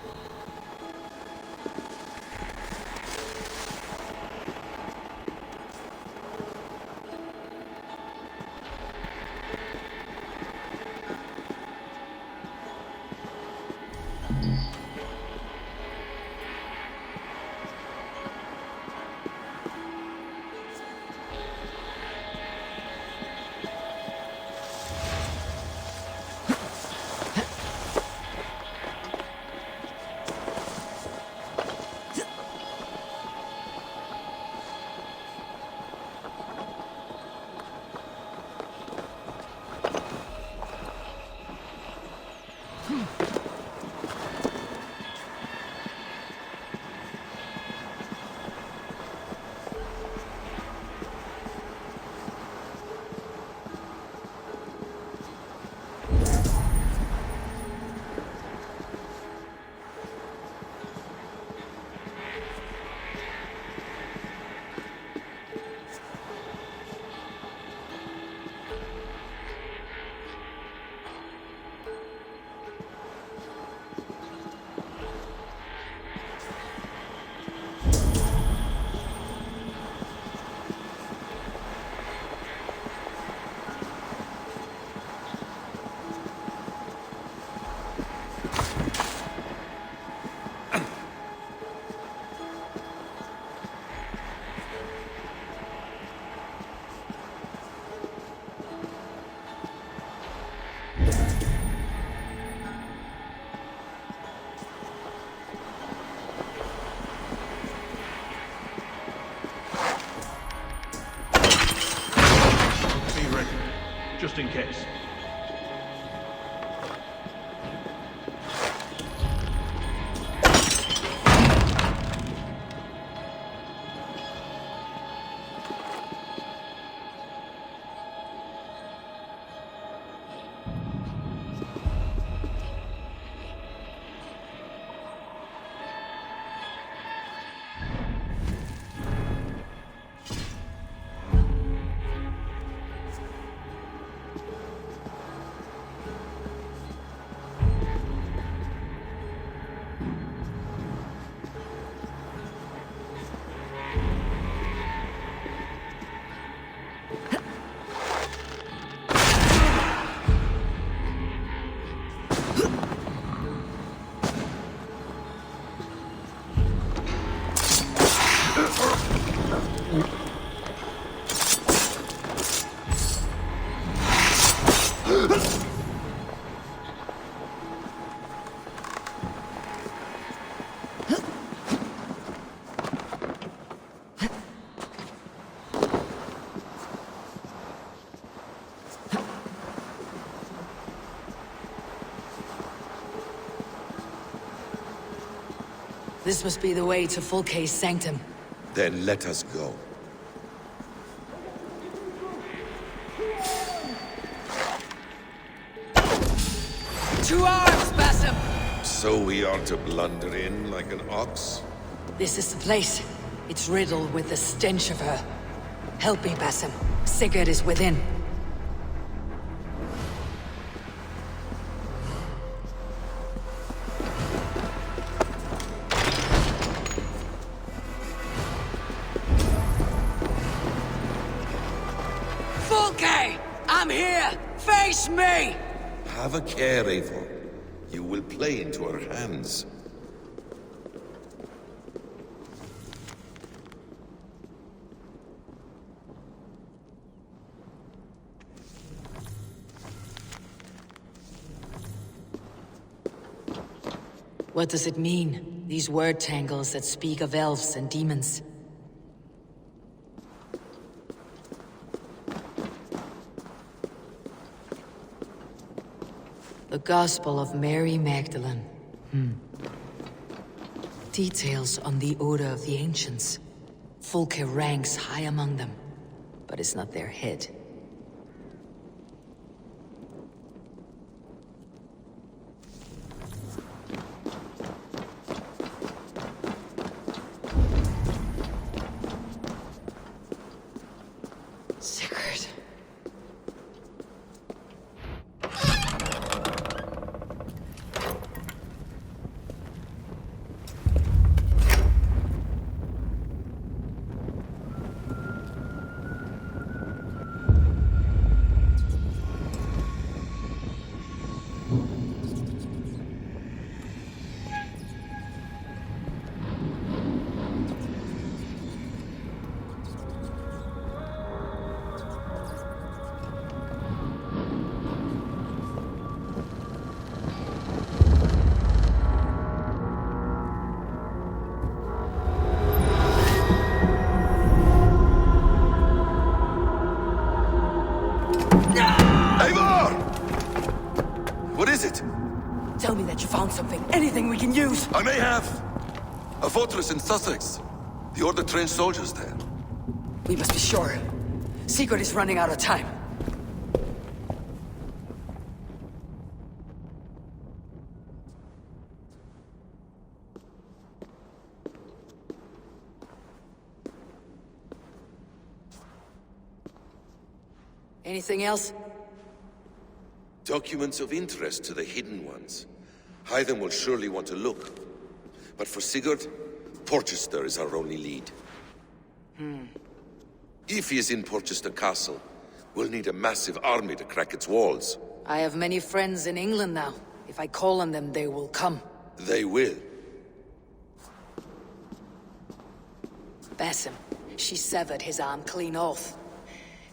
just in case. This must be the way to Fulke's sanctum. Then let us go. To arms, Basim! So we are to blunder in like an ox? This is the place. It's riddled with the stench of her. Help me, Basim. Sigurd is within. Fulke! I'm here! Face me! Have a care, Eivor. You will play into our hands. What does it mean? These word tangles that speak of elves and demons. The Gospel of Mary Magdalene. Details on the Order of the Ancients. Fulke ranks high among them, but is not their head. Sigurd. What is it? Tell me that you found something. Anything we can use. I may have. A fortress in Sussex. The Order trained soldiers there. We must be sure. Sigurd is running out of time. Anything else? Documents of interest to the Hidden Ones. Hythen will surely want to look. But for Sigurd, Porchester is our only lead. If he is in Porchester Castle, we'll need a massive army to crack its walls. I have many friends in England now. If I call on them, they will come. They will. Basim, she severed his arm clean off.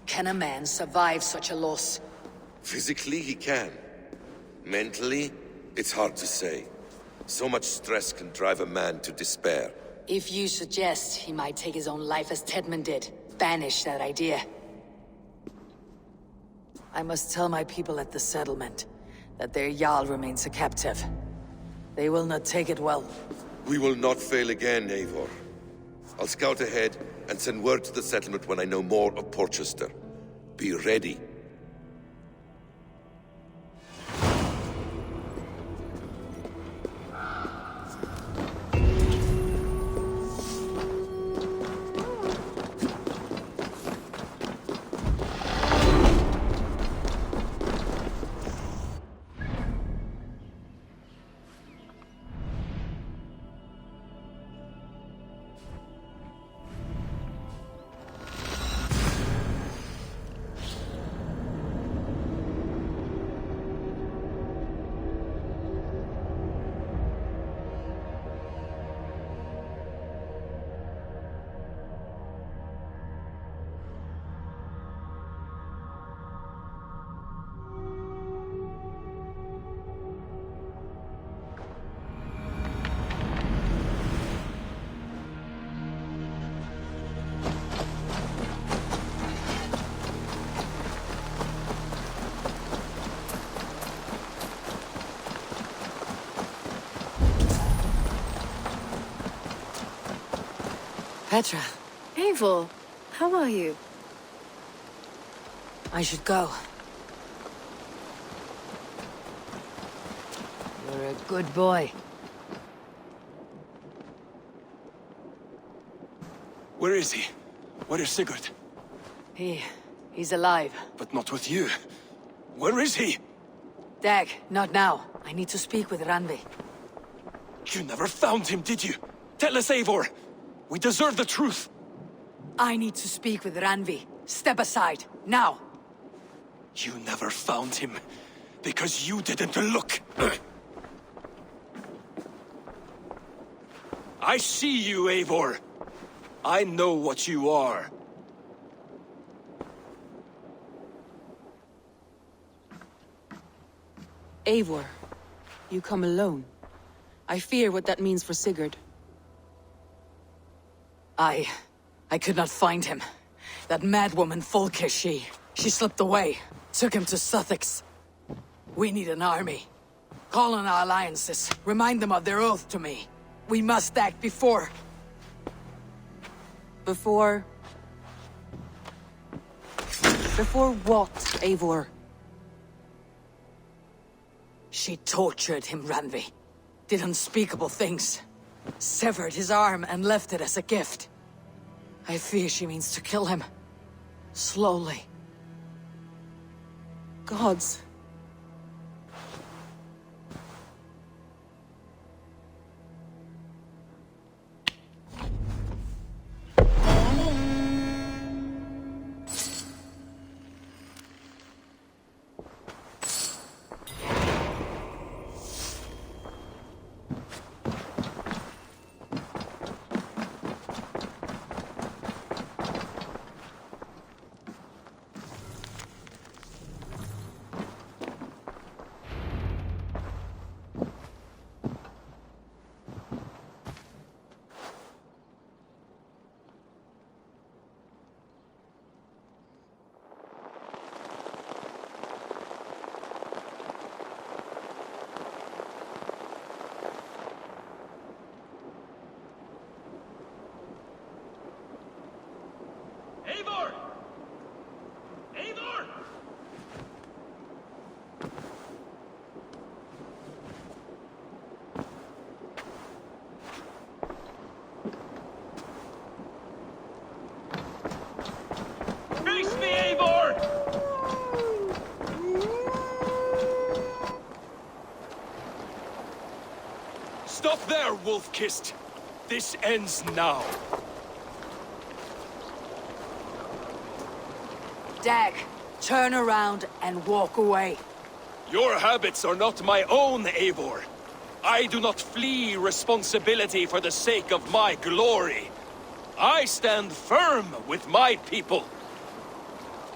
Can a man survive such a loss? Physically, he can. Mentally, it's hard to say. So much stress can drive a man to despair. If you suggest he might take his own life as Tedman did, banish that idea. I must tell my people at the settlement that their Jarl remains a captive. They will not take it well. We will not fail again, Eivor. I'll scout ahead and send word to the settlement when I know more of Porchester. Be ready. Petra, Eivor, how are you? I should go. You're a good boy. Where is he? Where is Sigurd? He's alive. But not with you. Where is he? Dag, not now. I need to speak with Randvi. You never found him, did you? Tell us, Eivor! We deserve the truth! I need to speak with Randvi. Step aside, now! You never found him, because you didn't look. I see you, Eivor. I know what you are. Eivor, you come alone. I fear what that means for Sigurd. I could not find him. That madwoman Folke, she slipped away. Took him to Sussex. We need an army. Call on our alliances. Remind them of their oath to me. We must act before... Before what, Eivor? She tortured him, Randvi. Did unspeakable things. Severed his arm and left it as a gift. I fear she means to kill him. Slowly. Gods. Eivor! Eivor! Face me, Eivor! Stop there, Wolf-Kissed! This ends now. Dag, turn around and walk away. Your habits are not my own, Eivor. I do not flee responsibility for the sake of my glory. I stand firm with my people.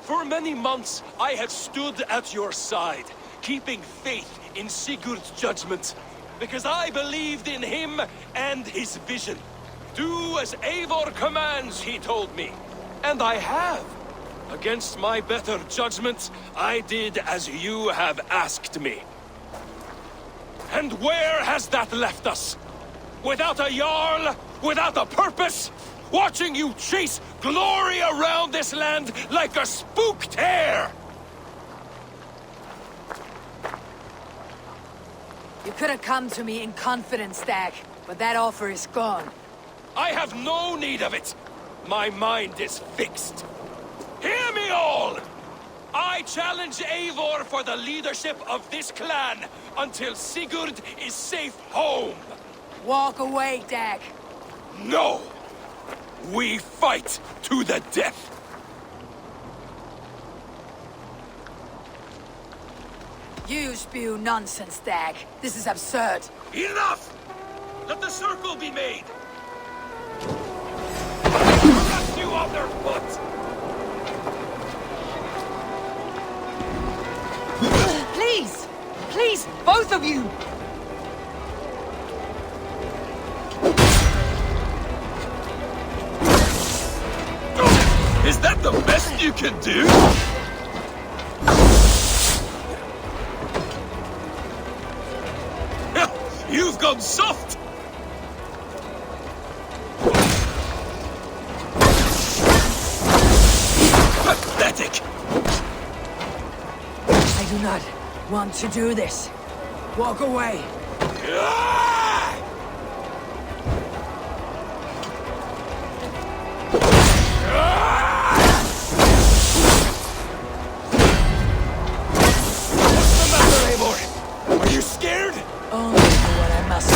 For many months, I have stood at your side, keeping faith in Sigurd's judgment, because I believed in him and his vision. Do as Eivor commands, he told me. And I have. Against my better judgment, I did as you have asked me. And where has that left us? Without a Jarl? Without a purpose? Watching you chase glory around this land like a spooked hare! You could have come to me in confidence, Dag, but that offer is gone. I have no need of it! My mind is fixed. Hear me all! I challenge Eivor for the leadership of this clan until Sigurd is safe home! Walk away, Dag. No! We fight to the death! You spew nonsense, Dag. This is absurd. Enough! Let the circle be made! Crush you underfoot! Please! Please, both of you! Is that the best you can do? You've gone soft! Pathetic! I do not want to do this. Walk away. What's the matter, Eivor? Are you scared? Only for what I must do.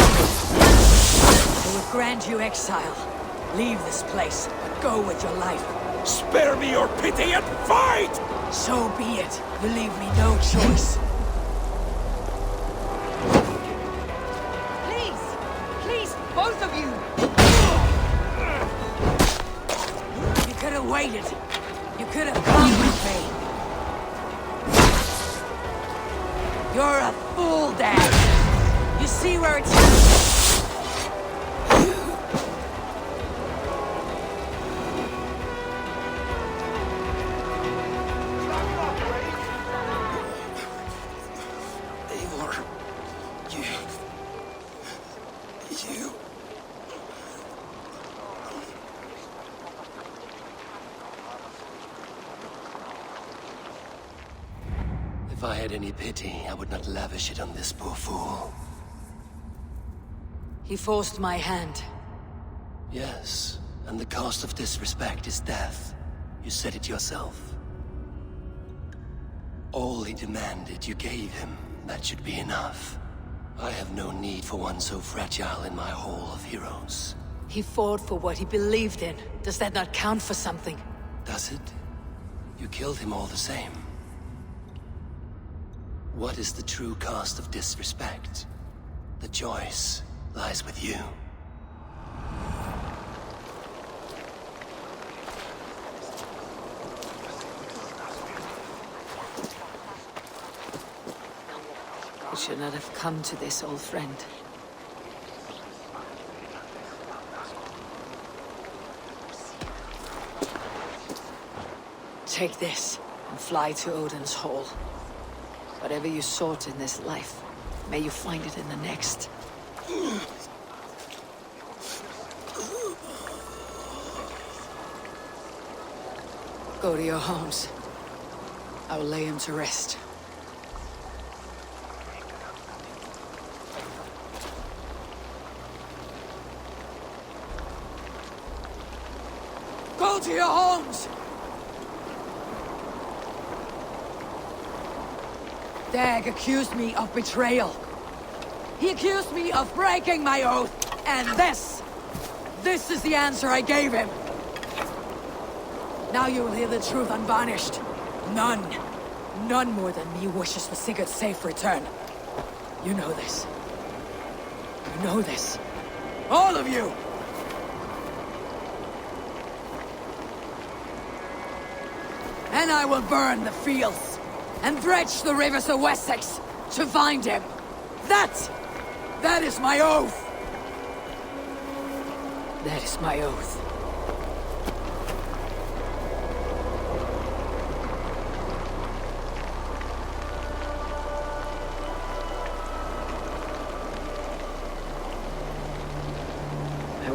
I will grant you exile. Leave this place, but go with your life. Spare me your pity and fight! So be it. You leave me no choice. Please! Please, both of you! You could have waited. You could have come with me. You're a fool, Dad. You see where it's... If I had any pity, I would not lavish it on this poor fool. He forced my hand. Yes, and the cost of disrespect is death. You said it yourself. All he demanded, you gave him. That should be enough. I have no need for one so fragile in my hall of heroes. He fought for what he believed in. Does that not count for something? Does it? You killed him all the same. What is the true cost of disrespect? The choice lies with you. We should not have come to this, old friend. Take this and fly to Odin's Hall. Whatever you sought in this life, may you find it in the next. Go to your homes. I will lay him to rest. Go to your homes! Dag accused me of betrayal. He accused me of breaking my oath, and this is the answer I gave him. Now you will hear the truth unvarnished. None more than me wishes for Sigurd's safe return. You know this. You know this. All of you! And I will burn the fields and dredge the rivers of Wessex to find him. That is my oath. That is my oath.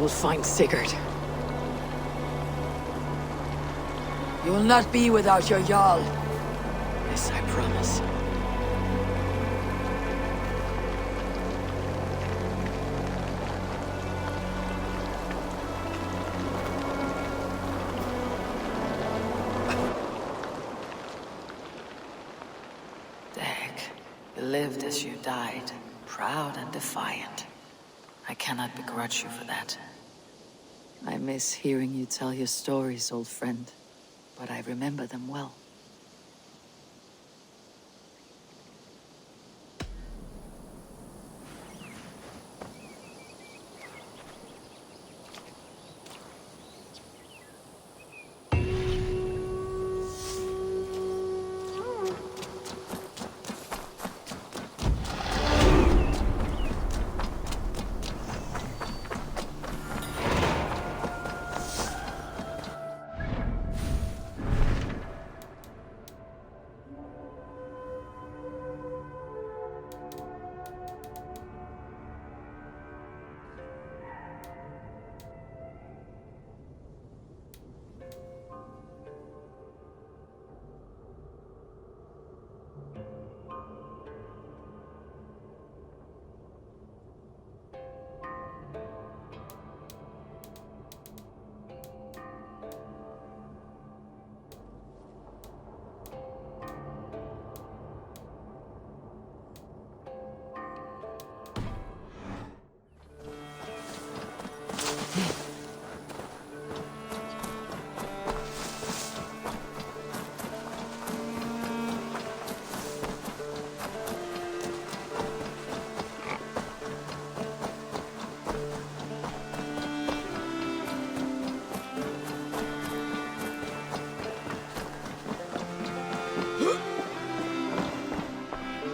will find Sigurd. You will not be without your Jarl. This I promise. You lived as you died, proud and defiant. I cannot begrudge you for that. I miss hearing you tell your stories, old friend, but I remember them well.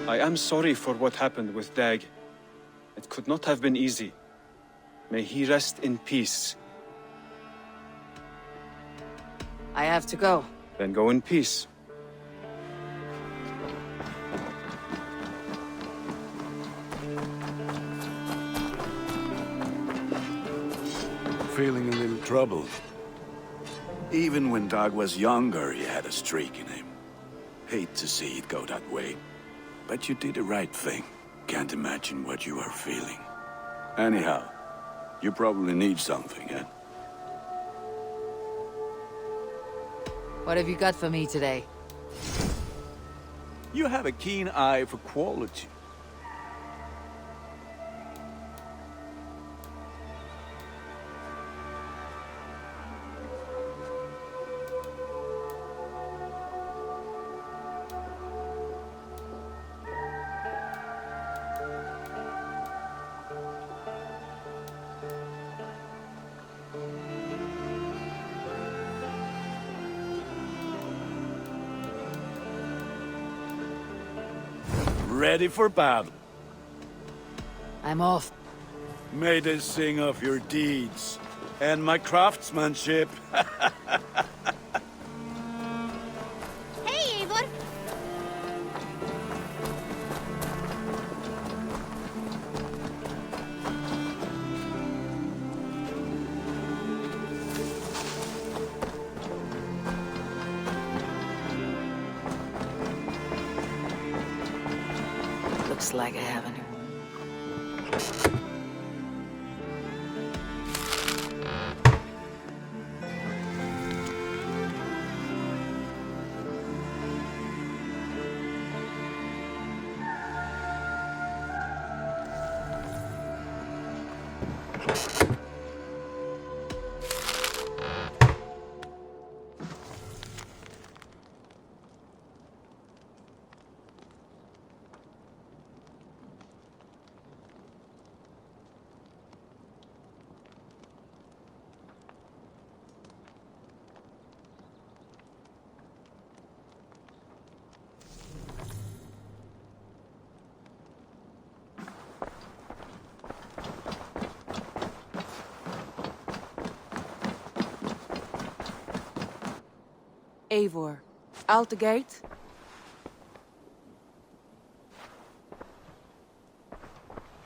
I am sorry for what happened with Dag. It could not have been easy. May he rest in peace. I have to go. Then go in peace. Feeling a little troubled. Even when Dag was younger, he had a streak in him. Hate to see it go that way. But you did the right thing. Can't imagine what you are feeling. Anyhow, you probably need something, eh? What have you got for me today? You have a keen eye for quality. Ready for battle. I'm off. May they sing of your deeds and my craftsmanship. Hey, Eivor! Looks like I have an... Eivor, out the gate?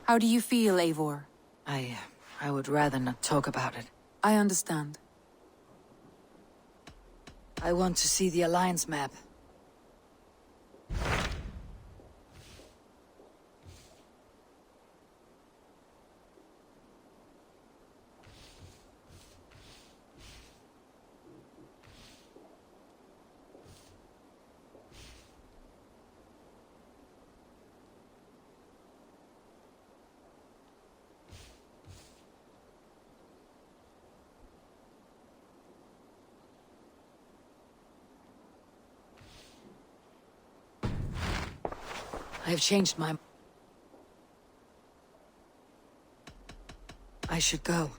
How do you feel, Eivor? I I would rather not talk about it. I understand. I want to see the Alliance map. I have changed my... I should go.